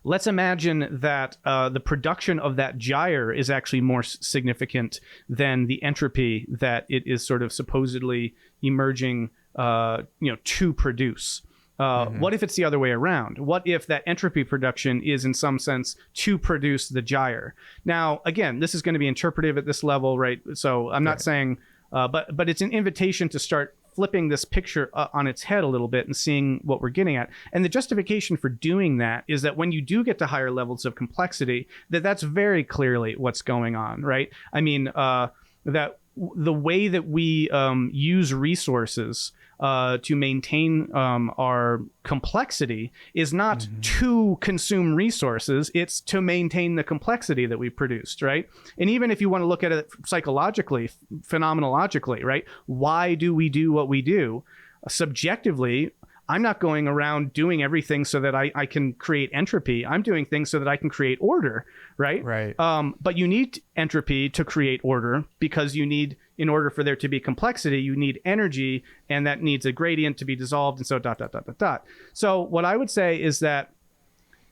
let's imagine that the production of that gyre is actually more significant than the entropy that it is sort of supposedly emerging, to produce. What if it's the other way around? What if that entropy production is in some sense to produce the gyre? Now, again, this is going to be interpretive at this level, right? So I'm not saying, but it's an invitation to start flipping this picture on its head a little bit and seeing what we're getting at. And the justification for doing that is that when you do get to higher levels of complexity, that's very clearly what's going on, right? I mean, that the way that we use resources to maintain our complexity is not to consume resources, it's to maintain the complexity that we produced, right? And even if you want to look at it psychologically, phenomenologically, right? Why do we do what we do? Subjectively, I'm not going around doing everything so that I can create entropy. I'm doing things so that I can create order, right? Right. But you need entropy to create order, because you need, in order for there to be complexity, you need energy, and that needs a gradient to be dissolved, and so ... So what I would say is that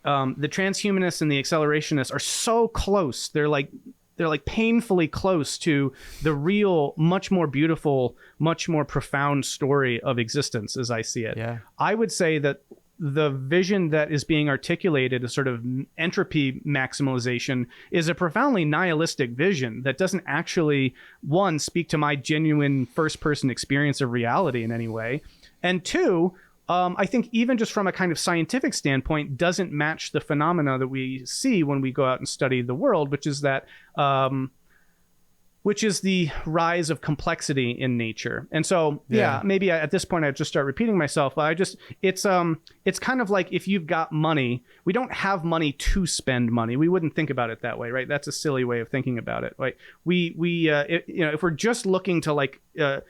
the transhumanists and the accelerationists are so close. They're like painfully close to the real, much more beautiful, much more profound story of existence as I see it. Yeah. I would say that the vision that is being articulated as sort of entropy maximalization is a profoundly nihilistic vision that doesn't actually, one, speak to my genuine first-person experience of reality in any way, and two, I think even just from a kind of scientific standpoint, doesn't match the phenomena that we see when we go out and study the world, which is that which is the rise of complexity in nature. And so, maybe at this point I'd just start repeating myself, but it's kind of like if you've got money, we don't have money to spend money. We wouldn't think about it that way, right? That's a silly way of thinking about it. Like if we're just looking to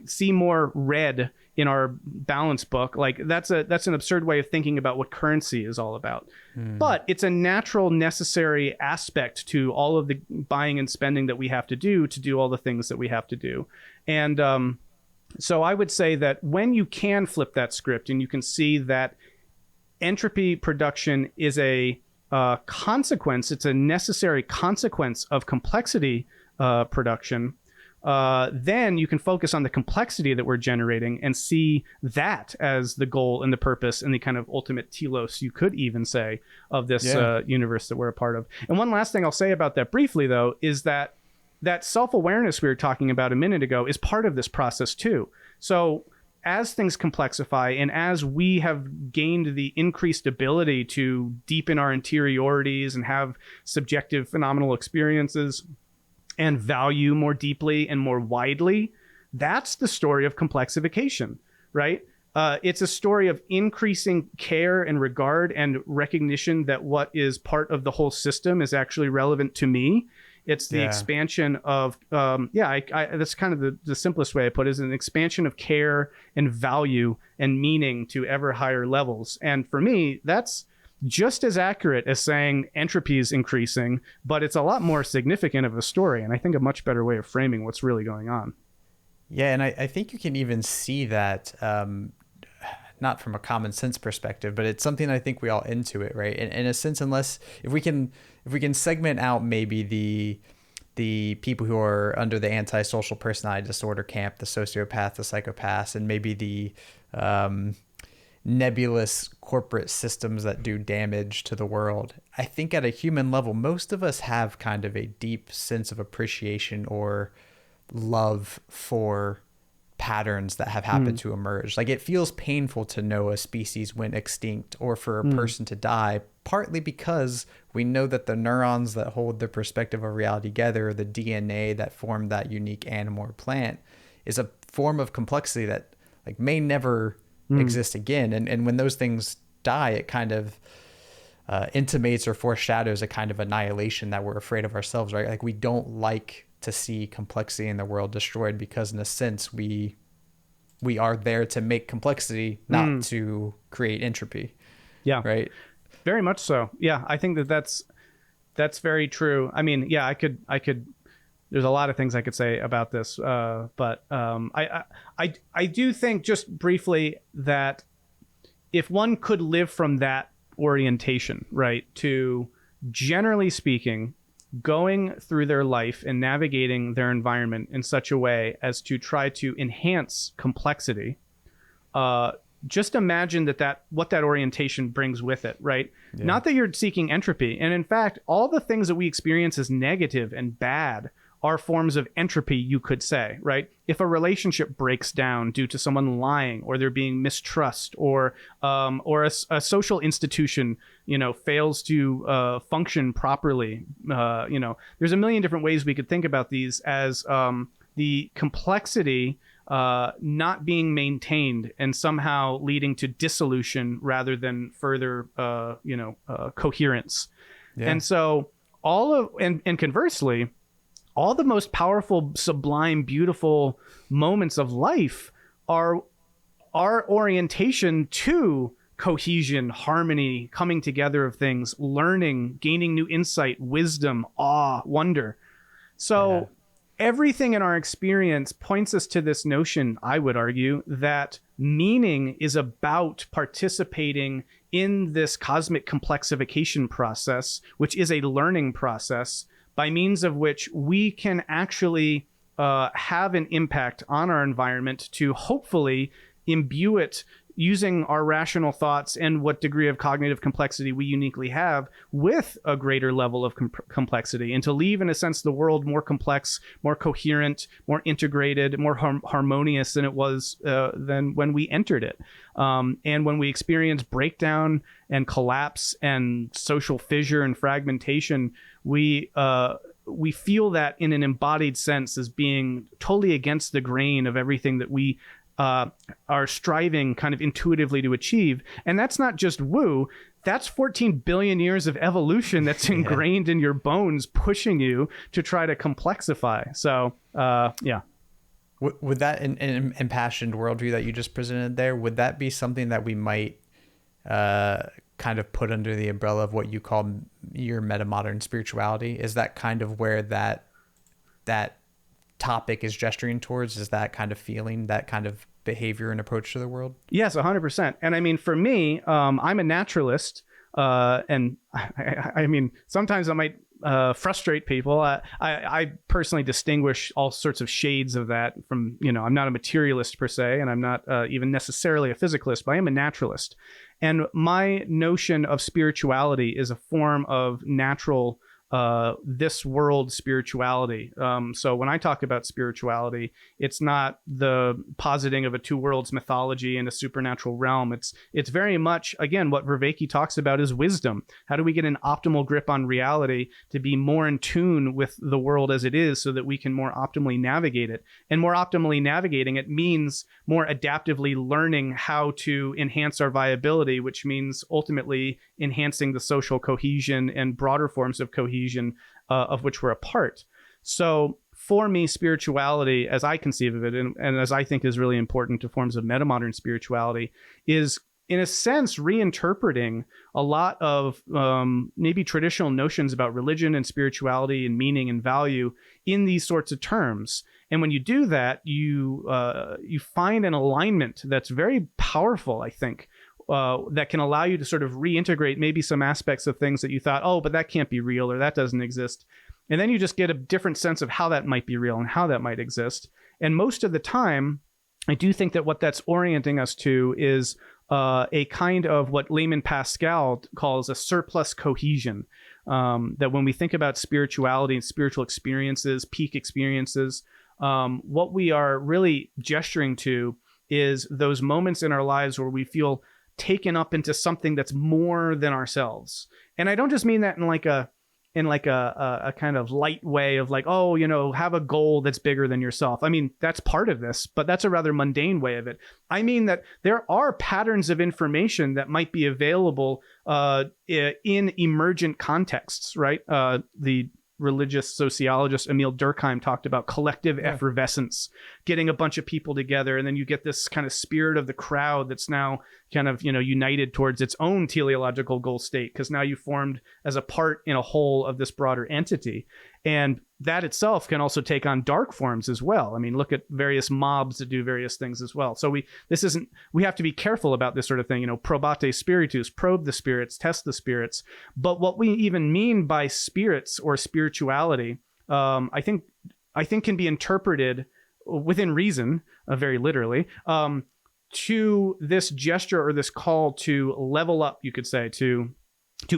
see more red in our balance book, like that's an absurd way of thinking about what currency is all about. But it's a natural, necessary aspect to all of the buying and spending that we have to do all the things that we have to do. And so I would say that when you can flip that script and you can see that entropy production is a consequence, it's a necessary consequence of complexity production, then you can focus on the complexity that we're generating and see that as the goal and the purpose and the kind of ultimate telos, you could even say, of this universe that we're a part of. And one last thing I'll say about that briefly, though, is that self-awareness we were talking about a minute ago is part of this process too. So as things complexify and as we have gained the increased ability to deepen our interiorities and have subjective phenomenal experiences and value more deeply and more widely, that's the story of complexification, right? It's a story of increasing care and regard and recognition that what is part of the whole system is actually relevant to me. It's the expansion of, that's kind of the simplest way I put it, is an expansion of care and value and meaning to ever higher levels. And for me, that's just as accurate as saying entropy is increasing, but it's a lot more significant of a story. And I think a much better way of framing what's really going on. Yeah. And I think you can even see that, not from a common sense perspective, but it's something I think we all intuit, right? In a sense, if we can segment out maybe the people who are under the antisocial personality disorder camp, the sociopath, the psychopaths, and maybe the nebulous corporate systems that do damage to the world. I think at a human level, most of us have kind of a deep sense of appreciation or love for patterns that have happened to emerge. Like, it feels painful to know a species went extinct or for a person to die, partly because we know that the neurons that hold the perspective of reality together, the DNA that formed that unique animal or plant, is a form of complexity that like may never exist again. And when those things die, it kind of intimates or foreshadows a kind of annihilation that we're afraid of ourselves, right? Like, we don't like to see complexity in the world destroyed because, in a sense, we are there to make complexity, not to create entropy. Yeah. Right. Very much so. Yeah. I think that's very true. I mean, yeah, I could, there's a lot of things I could say about this. But I do think, just briefly, that if one could live from that orientation, right, to, generally speaking, going through their life and navigating their environment in such a way as to try to enhance complexity, just imagine what that orientation brings with it, right? Yeah. Not that you're seeking entropy. And in fact, all the things that we experience as negative and bad are forms of entropy, you could say, right? If a relationship breaks down due to someone lying, or there being mistrust, or a social institution, fails to function properly, there's a million different ways we could think about these as the complexity not being maintained and somehow leading to dissolution rather than further, coherence. Yeah. And so and conversely, all the most powerful, sublime, beautiful moments of life are our orientation to cohesion, harmony, coming together of things, learning, gaining new insight, wisdom, awe, wonder. So everything in our experience points us to this notion, I would argue, that meaning is about participating in this cosmic complexification process, which is a learning process, by means of which we can actually have an impact on our environment to hopefully imbue it, using our rational thoughts and what degree of cognitive complexity we uniquely have, with a greater level of complexity, and to leave, in a sense, the world more complex, more coherent, more integrated, more harmonious than it was than when we entered it. And when we experience breakdown and collapse and social fissure and fragmentation, we we feel that in an embodied sense as being totally against the grain of everything that we are striving kind of intuitively to achieve. And that's not just woo. That's 14 billion years of evolution that's ingrained in your bones, pushing you to try to complexify. So, yeah. Would that impassioned worldview that you just presented there, would that be something that we might kind of put under the umbrella of what you call your metamodern spirituality? Is that kind of where that topic is gesturing towards? Is that kind of feeling, that kind of behavior and approach to the world? Yes, 100%. And I mean, for me, I'm a naturalist, and I mean, sometimes I might frustrate people. I personally distinguish all sorts of shades of that from, I'm not a materialist per se, and I'm not even necessarily a physicalist, but I am a naturalist. And my notion of spirituality is a form of natural this world spirituality. So when I talk about spirituality, it's not the positing of a two worlds mythology and a supernatural realm. It's very much, again, what Vervaeke talks about is wisdom. How do we get an optimal grip on reality to be more in tune with the world as it is so that we can more optimally navigate it? And more optimally navigating it means more adaptively learning how to enhance our viability, which means ultimately enhancing the social cohesion and broader forms of cohesion of which we're a part. So for me, spirituality, as I conceive of it, and as I think is really important to forms of metamodern spirituality, is in a sense reinterpreting a lot of maybe traditional notions about religion and spirituality and meaning and value in these sorts of terms. And when you do that, you find an alignment that's very powerful, I think, that can allow you to sort of reintegrate maybe some aspects of things that you thought, oh, but that can't be real or that doesn't exist. And then you just get a different sense of how that might be real and how that might exist. And most of the time, I do think that what that's orienting us to is a kind of what Layman Pascal calls a surplus cohesion. That when we think about spirituality and spiritual experiences, peak experiences, what we are really gesturing to is those moments in our lives where we feel taken up into something that's more than ourselves. And I don't just mean that in like a kind of light way of like, oh, have a goal that's bigger than yourself. I mean, that's part of this, but that's a rather mundane way of it. I mean that there are patterns of information that might be available in emergent contexts, right? The religious sociologist Emile Durkheim talked about collective effervescence, getting a bunch of people together, and then you get this kind of spirit of the crowd that's now kind of united towards its own teleological goal state, because now you formed as a part in a whole of this broader entity. And that itself can also take on dark forms as well. I mean, look at various mobs that do various things as well. So we have to be careful about this sort of thing, probate spiritus, probe the spirits, test the spirits. But what we even mean by spirits or spirituality, I think can be interpreted within reason, very literally, to this gesture or this call to level up, you could say, to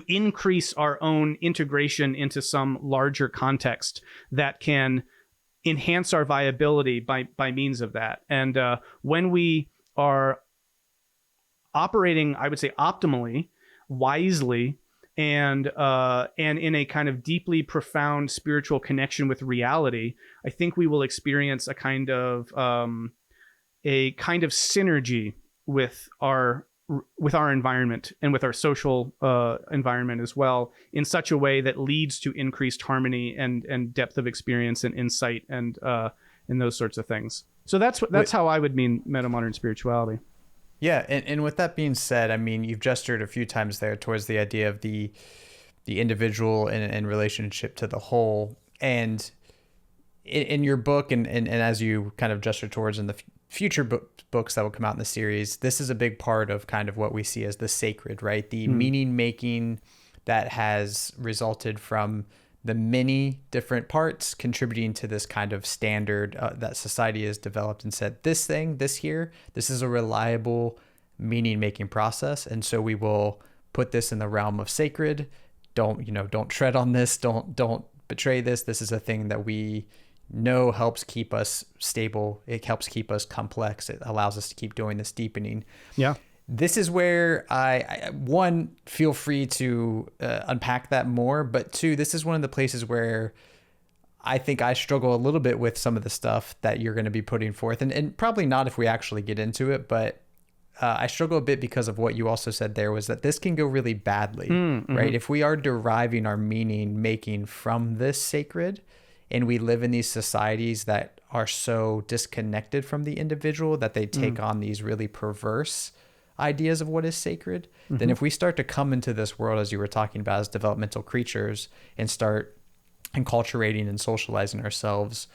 increase our own integration into some larger context that can enhance our viability by means of that. And when we are operating, I would say optimally, wisely, and in a kind of deeply profound spiritual connection with reality, I think we will experience a kind of synergy with our environment and with our social environment as well, in such a way that leads to increased harmony and depth of experience and insight and those sorts of things. So that's how I would mean metamodern spirituality. Yeah, and with that being said, I mean, you've gestured a few times there towards the idea of the individual in relationship to the whole, and in your book and as you kind of gesture towards in the future books that will come out in the series, this is a big part of kind of what we see as the sacred, right? The meaning making that has resulted from the many different parts contributing to this kind of standard that society has developed and said, this is a reliable meaning making process. And so we will put this in the realm of sacred. Don't tread on this. Don't betray this. This is a thing that we know helps keep us stable. It helps keep us complex. It allows us to keep doing this deepening. Yeah. This is where I feel free to unpack that more, but two, this is one of the places where I think I struggle a little bit with some of the stuff that you're going to be putting forth, and probably not if we actually get into it, but I struggle a bit because of what you also said there, was that this can go really badly, right? If we are deriving our meaning making from this sacred, and we live in these societies that are so disconnected from the individual that they take on these really perverse ideas of what is sacred, then if we start to come into this world, as you were talking about, as developmental creatures, and start enculturating and socializing ourselves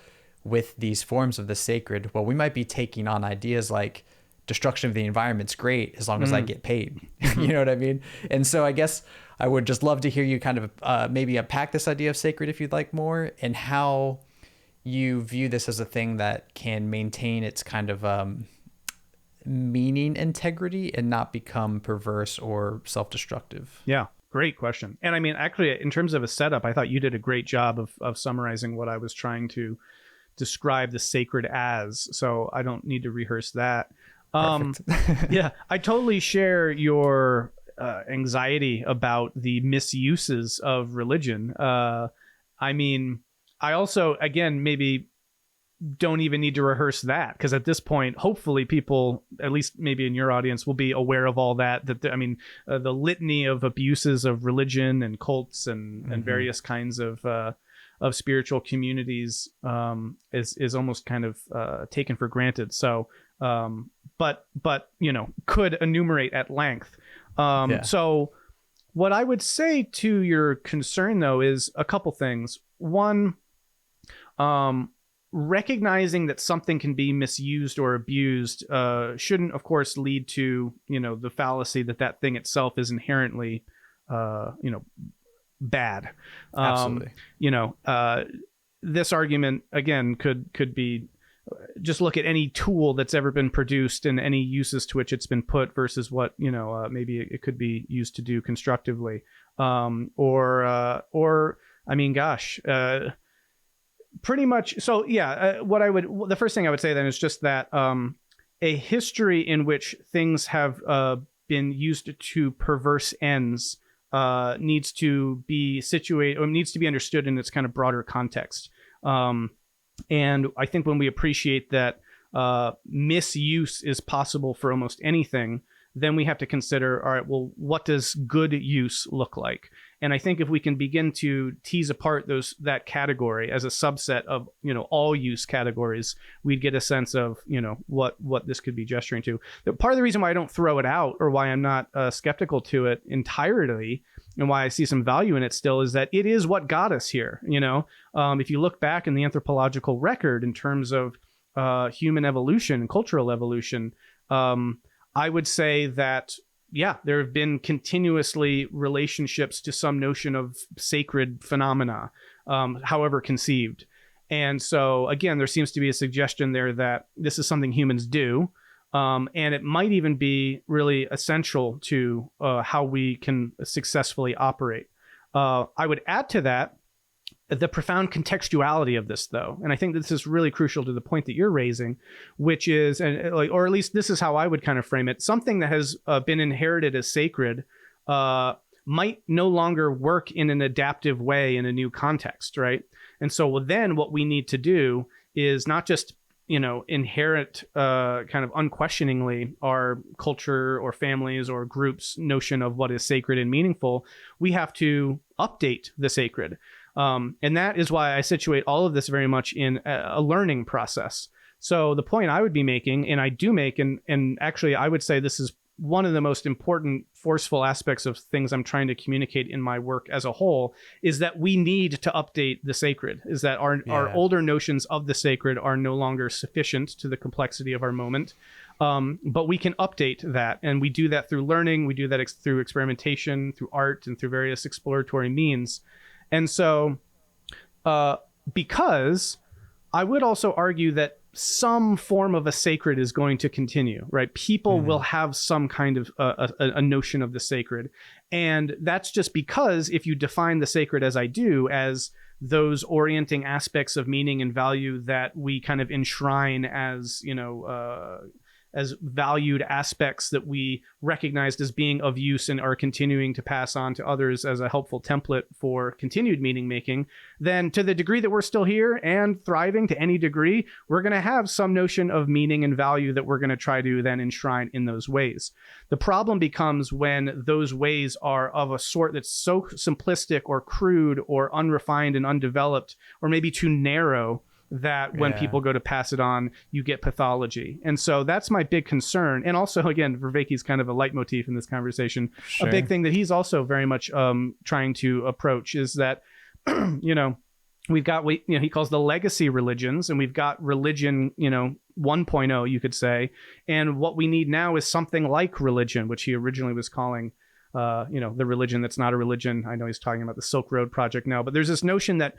with these forms of the sacred, well, we might be taking on ideas like destruction of the environment's great as long as I get paid. You know what I mean? And so I guess I would just love to hear you kind of maybe unpack this idea of sacred, if you'd like more, and how you view this as a thing that can maintain its kind of meaning integrity and not become perverse or self-destructive. Yeah. Great question. And I mean, actually, in terms of a setup, I thought you did a great job of summarizing what I was trying to describe the sacred as. So I don't need to rehearse that. Yeah, I totally share your anxiety about the misuses of religion. I mean, I also, again, maybe don't even need to rehearse that, because at this point, hopefully people, at least maybe in your audience, will be aware of all that. The litany of abuses of religion and cults and various kinds of spiritual communities is almost kind of taken for granted. So, but could enumerate at length. So what I would say to your concern, though, is a couple things. One, recognizing that something can be misused or abused shouldn't, of course, lead to, the fallacy that thing itself is inherently, bad. Absolutely. This argument, again, could be, just look at any tool that's ever been produced and any uses to which it's been put versus what, maybe it could be used to do constructively. Pretty much. So yeah, the first thing I would say then is just that a history in which things have been used to perverse ends needs to be situated, or needs to be understood in its kind of broader context. And I think when we appreciate that misuse is possible for almost anything, then we have to consider, all right, well, what does good use look like? And I think if we can begin to tease apart that category as a subset of, all use categories, we'd get a sense of, what this could be gesturing to. Part of the reason why I don't throw it out, or why I'm not skeptical to it entirely, and why I see some value in it still, is that it is what got us here. If you look back in the anthropological record in terms of human evolution and cultural evolution, I would say that, yeah, there have been continuously relationships to some notion of sacred phenomena, however conceived. And so, again, there seems to be a suggestion there that this is something humans do, and it might even be really essential to how we can successfully operate. I would add to that the profound contextuality of this, though. And I think this is really crucial to the point that you're raising, which is, or at least this is how I would kind of frame it. Something that has been inherited as sacred might no longer work in an adaptive way in a new context, right? And so then what we need to do is not just, inherit kind of unquestioningly our culture or families or groups' notion of what is sacred and meaningful. We have to update the sacred. And that is why I situate all of this very much in a learning process. So the point I would be making, and I do make, and actually I would say this is one of the most important, forceful aspects of things I'm trying to communicate in my work as a whole, is that we need to update the sacred, is that our older notions of the sacred are no longer sufficient to the complexity of our moment. But we can update that. And we do that through learning. We do that through experimentation, through art, and through various exploratory means. And so, because I would also argue that some form of a sacred is going to continue, right? People will have some kind of a notion of the sacred. And that's just because if you define the sacred as I do, as those orienting aspects of meaning and value that we kind of enshrine as, as valued aspects that we recognized as being of use and are continuing to pass on to others as a helpful template for continued meaning making, then to the degree that we're still here and thriving to any degree, we're going to have some notion of meaning and value that we're going to try to then enshrine in those ways. The problem becomes when those ways are of a sort that's so simplistic or crude or unrefined and undeveloped, or maybe too narrow, that when people go to pass it on, you get pathology. And so that's my big concern. And also, again, Vervaeke's kind of a leitmotif in this conversation. Sure. A big thing that he's also very much trying to approach is that, we've got, he calls the legacy religions, and we've got religion, 1.0, you could say. And what we need now is something like religion, which he originally was calling, the religion that's not a religion. I know he's talking about the Silk Road Project now, but there's this notion that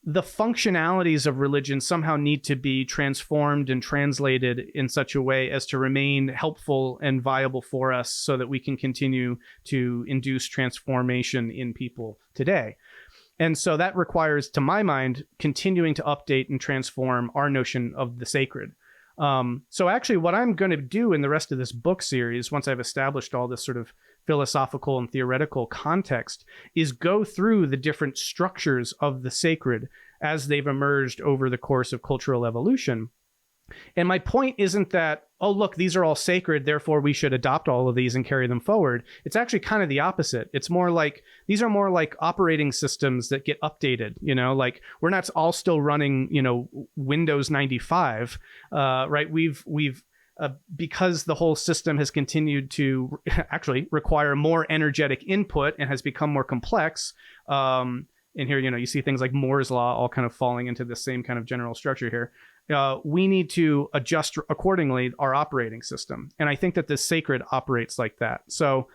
the functionalities of religion somehow need to be transformed and translated in such a way as to remain helpful and viable for us so that we can continue to induce transformation in people today. And so that requires, to my mind, continuing to update and transform our notion of the sacred. So actually what I'm going to do in the rest of this book series, once I've established all this sort of philosophical and theoretical context, is go through the different structures of the sacred as they've emerged over the course of cultural evolution. And my point isn't that, oh, look, these are all sacred, therefore we should adopt all of these and carry them forward. It's actually kind of the opposite. It's more like, these are more like operating systems that get updated, like we're not all still running, Windows 95, right? We've because the whole system has continued to actually require more energetic input and has become more complex. And here, you see things like Moore's law all kind of falling into the same kind of general structure here. We need to adjust accordingly our operating system. And I think that the sacred operates like that. So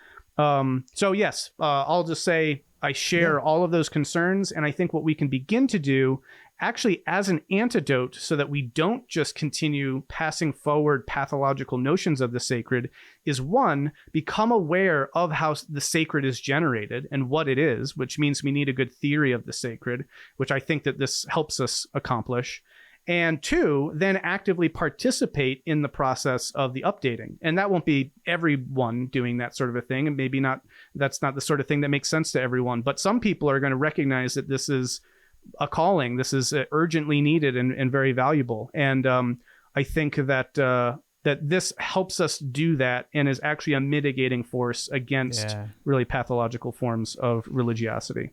yes, I'll just say I share all of those concerns. And I think what we can begin to do actually as an antidote so that we don't just continue passing forward pathological notions of the sacred is, one, become aware of how the sacred is generated and what it is, which means we need a good theory of the sacred, which I think that this helps us accomplish. And two, then actively participate in the process of the updating. And that won't be everyone doing that sort of a thing. And maybe that's not the sort of thing that makes sense to everyone. But some people are going to recognize that this is a calling. This is urgently needed and very valuable. And I think that that this helps us do that and is actually a mitigating force against really pathological forms of religiosity.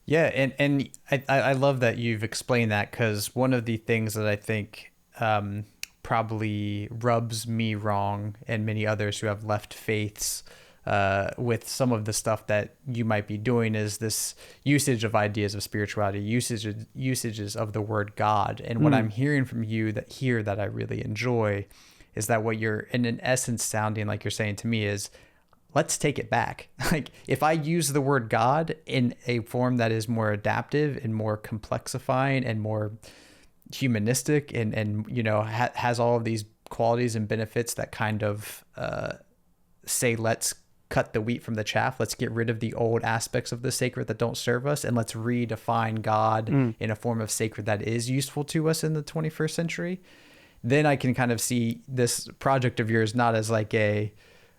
Yeah, and I love that you've explained that, because one of the things that I think probably rubs me wrong and many others who have left faiths with some of the stuff that you might be doing is this usage of ideas of spirituality, usages of the word God. And what I'm hearing from you that I really enjoy is that what you're in essence sounding like you're saying to me is, let's take it back. Like, if I use the word God in a form that is more adaptive and more complexifying and more humanistic and has all of these qualities and benefits that kind of say, let's cut the wheat from the chaff. Let's get rid of the old aspects of the sacred that don't serve us, and let's redefine God in a form of sacred that is useful to us in the 21st century. Then I can kind of see this project of yours not as like a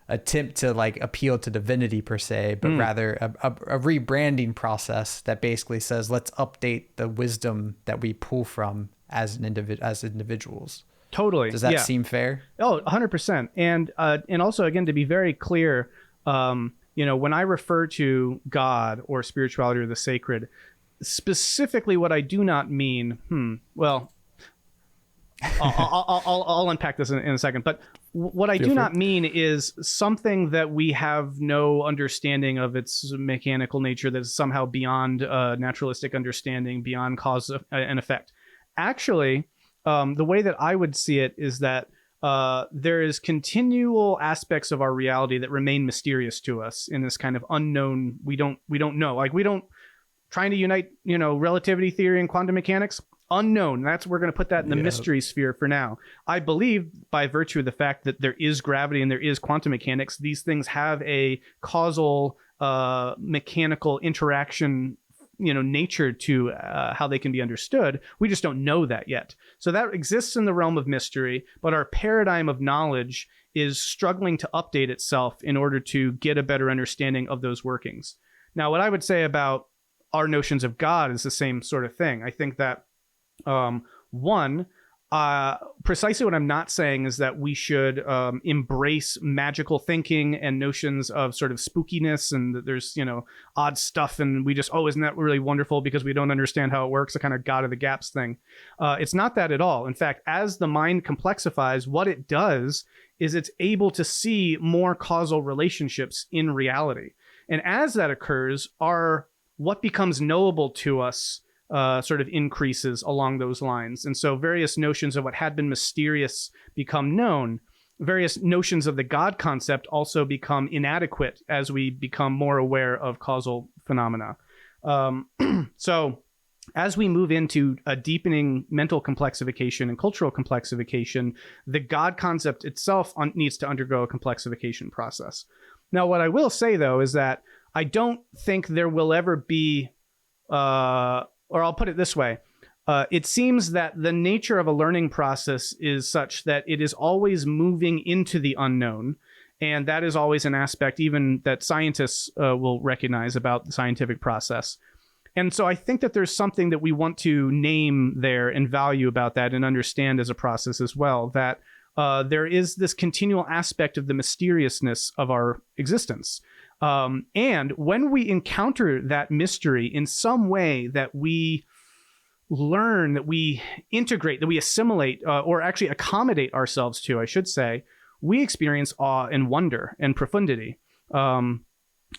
attempt to like appeal to divinity per se, but rather a rebranding process that basically says, let's update the wisdom that we pull from as individuals. Totally. Does that seem fair? Oh, 100%. And also, again, to be very clear, when I refer to God or spirituality or the sacred, specifically what I do not mean, I'll unpack this in a second. But what I do not mean is something that we have no understanding of its mechanical nature that is somehow beyond naturalistic understanding, beyond cause and effect. Actually, the way that I would see it is that there is continual aspects of our reality that remain mysterious to us in this kind of unknown. We don't know. Like, we don't trying to unite, relativity theory and quantum mechanics. Unknown. We're going to put that in the mystery sphere for now. I believe, by virtue of the fact that there is gravity and there is quantum mechanics, these things have a causal mechanical interaction nature to how they can be understood. We just don't know that yet. So that exists in the realm of mystery, but our paradigm of knowledge is struggling to update itself in order to get a better understanding of those workings. Now, what I would say about our notions of God is the same sort of thing. I think that precisely what I'm not saying is that we should embrace magical thinking and notions of sort of spookiness and that there's, odd stuff and we just, isn't that really wonderful because we don't understand how it works, a kind of God of the gaps thing. It's not that at all. In fact, as the mind complexifies, what it does is it's able to see more causal relationships in reality. And as that occurs, what becomes knowable to us sort of increases along those lines. And so various notions of what had been mysterious become known. Various notions of the God concept also become inadequate as we become more aware of causal phenomena. So as we move into a deepening mental complexification and cultural complexification, the God concept itself needs to undergo a complexification process. Now, what I will say, though, is that I don't think there will ever be, or I'll put it this way. It seems that the nature of a learning process is such that it is always moving into the unknown. And that is always an aspect even that scientists will recognize about the scientific process. And so I think that there's something that we want to name there and value about that and understand as a process as well, that there is this continual aspect of the mysteriousness of our existence. And when we encounter that mystery in some way that we learn, that we integrate, that we assimilate, or actually accommodate ourselves to, I should say, we experience awe and wonder and profundity.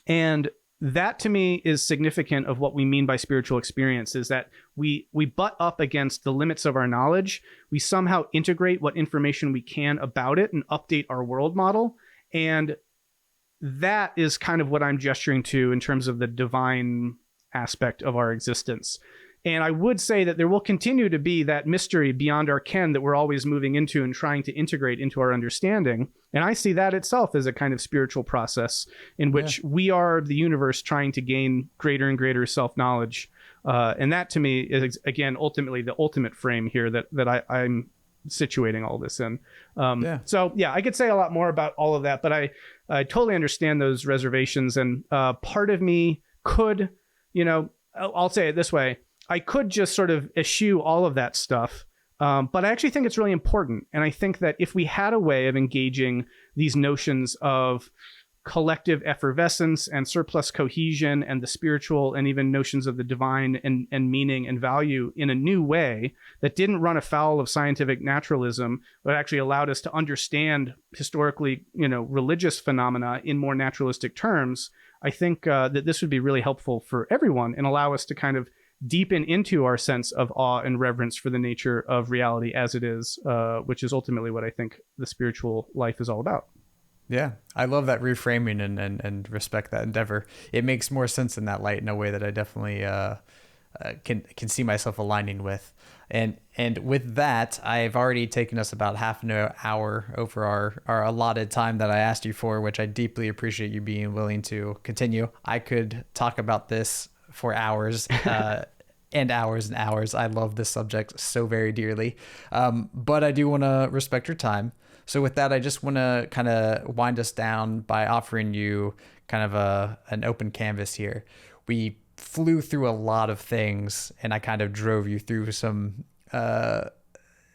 And that to me is significant of what we mean by spiritual experience, is that we butt up against the limits of our knowledge. We somehow integrate what information we can about it and update our world model. And that is kind of what I'm gesturing to in terms of the divine aspect of our existence. And I would say that there will continue to be that mystery beyond our ken that we're always moving into and trying to integrate into our understanding. And I see that itself as a kind of spiritual process in which we are the universe trying to gain greater and greater self-knowledge. And that to me is, again, ultimately the ultimate frame here that I'm situating all this in. So yeah, I could say a lot more about all of that, but I totally understand those reservations. And part of me could, I'll say it this way, I could just sort of eschew all of that stuff. But I actually think it's really important. And I think that if we had a way of engaging these notions of collective effervescence and surplus cohesion and the spiritual and even notions of the divine and meaning and value in a new way that didn't run afoul of scientific naturalism, but actually allowed us to understand historically, religious phenomena in more naturalistic terms, I think that this would be really helpful for everyone and allow us to kind of deepen into our sense of awe and reverence for the nature of reality as it is, which is ultimately what I think the spiritual life is all about. Yeah, I love that reframing and respect that endeavor. It makes more sense in that light in a way that I definitely can see myself aligning with. And with that, I've already taken us about half an hour over our allotted time that I asked you for, which I deeply appreciate you being willing to continue. I could talk about this for hours and hours and hours. I love this subject so very dearly. But I do want to respect your time. So with that, I just want to kind of wind us down by offering you kind of an open canvas here. We flew through a lot of things, and I kind of drove you through some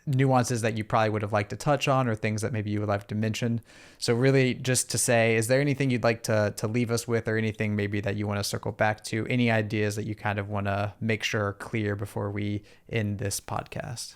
nuances that you probably would have liked to touch on or things that maybe you would like to mention. So really just to say, is there anything you'd like to leave us with, or anything maybe that you want to circle back to, any ideas that you kind of want to make sure are clear before we end this podcast?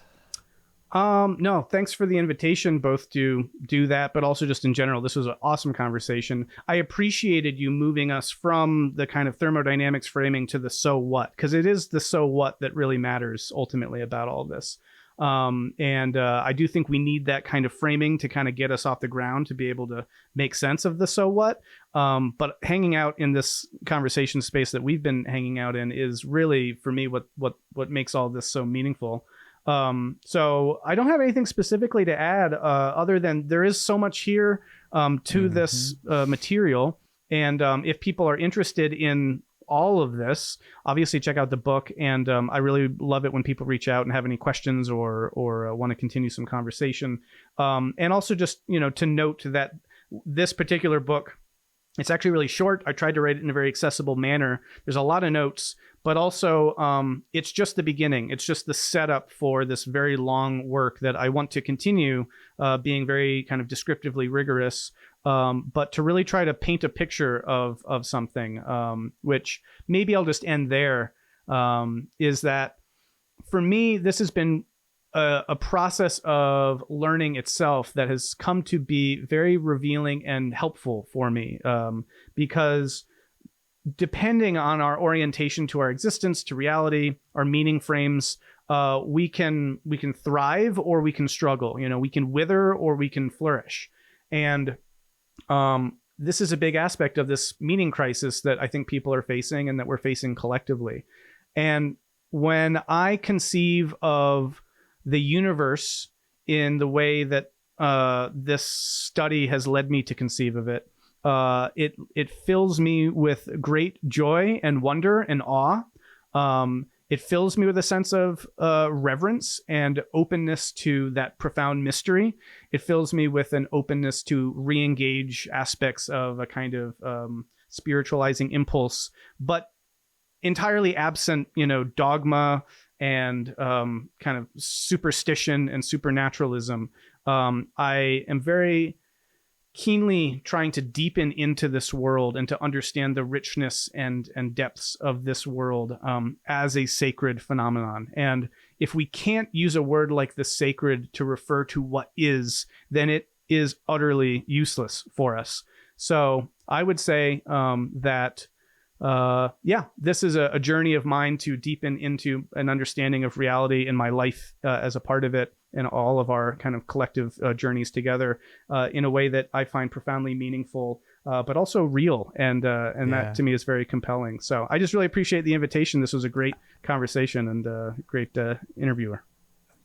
No, thanks for the invitation, both to do that, but also just in general. This was an awesome conversation. I appreciated you moving us from the kind of thermodynamics framing to the so what, because it is the so what that really matters ultimately about all this. I do think we need that kind of framing to kind of get us off the ground to be able to make sense of the so what. But hanging out in this conversation space that we've been hanging out in is really, for me, what makes all this so meaningful. So I don't have anything specifically to add, other than there is so much here, to this material. And if people are interested in all of this, obviously check out the book. And I really love it when people reach out and have any questions or want to continue some conversation. And also just, to note that this particular book, it's actually really short. I tried to write it in a very accessible manner. There's a lot of notes, but also it's just the beginning. It's just the setup for this very long work that I want to continue being very kind of descriptively rigorous, but to really try to paint a picture of something, which maybe I'll just end there, is that for me, this has been a process of learning itself that has come to be very revealing and helpful for me, because depending on our orientation to our existence, to reality, our meaning frames, we can thrive or we can struggle. We can wither or we can flourish. And this is a big aspect of this meaning crisis that I think people are facing and that we're facing collectively. And when I conceive of the universe in the way that this study has led me to conceive of it, it fills me with great joy and wonder and awe. It fills me with a sense of reverence and openness to that profound mystery. It fills me with an openness to re-engage aspects of a kind of spiritualizing impulse, but entirely absent, dogma and kind of superstition and supernaturalism. I am very keenly trying to deepen into this world and to understand the richness and depths of this world as a sacred phenomenon. And if we can't use a word like the sacred to refer to what is, then it is utterly useless for us. So I would say that this is a journey of mine to deepen into an understanding of reality in my life as a part of it, and all of our kind of collective journeys together in a way that I find profoundly meaningful, but also real. And that to me is very compelling. So I just really appreciate the invitation. This was a great conversation and great interviewer.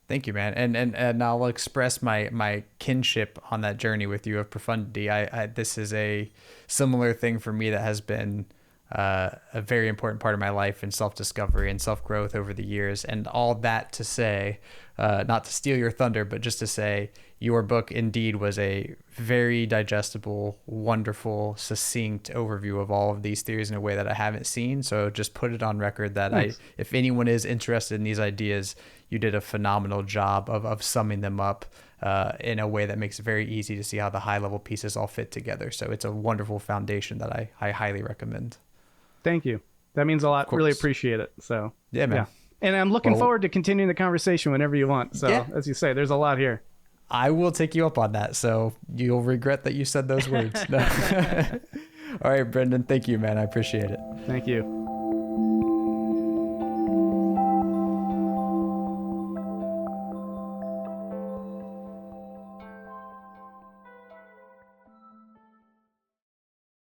Thank you, man. And I'll express my kinship on that journey with you of profundity. This is a similar thing for me that has been a very important part of my life and self-discovery and self-growth over the years. And all that to say, not to steal your thunder, but just to say your book indeed was a very digestible, wonderful, succinct overview of all of these theories in a way that I haven't seen. So just put it on record that nice. If anyone is interested in these ideas, you did a phenomenal job of summing them up in a way that makes it very easy to see how the high level pieces all fit together. So it's a wonderful foundation that I highly recommend. Thank you. That means a lot. Really appreciate it. So yeah, man. Yeah. And I'm looking forward to continuing the conversation whenever you want. So as you say, there's a lot here. I will take you up on that. So you'll regret that you said those words. No. All right, Brendan. Thank you, man. I appreciate it. Thank you.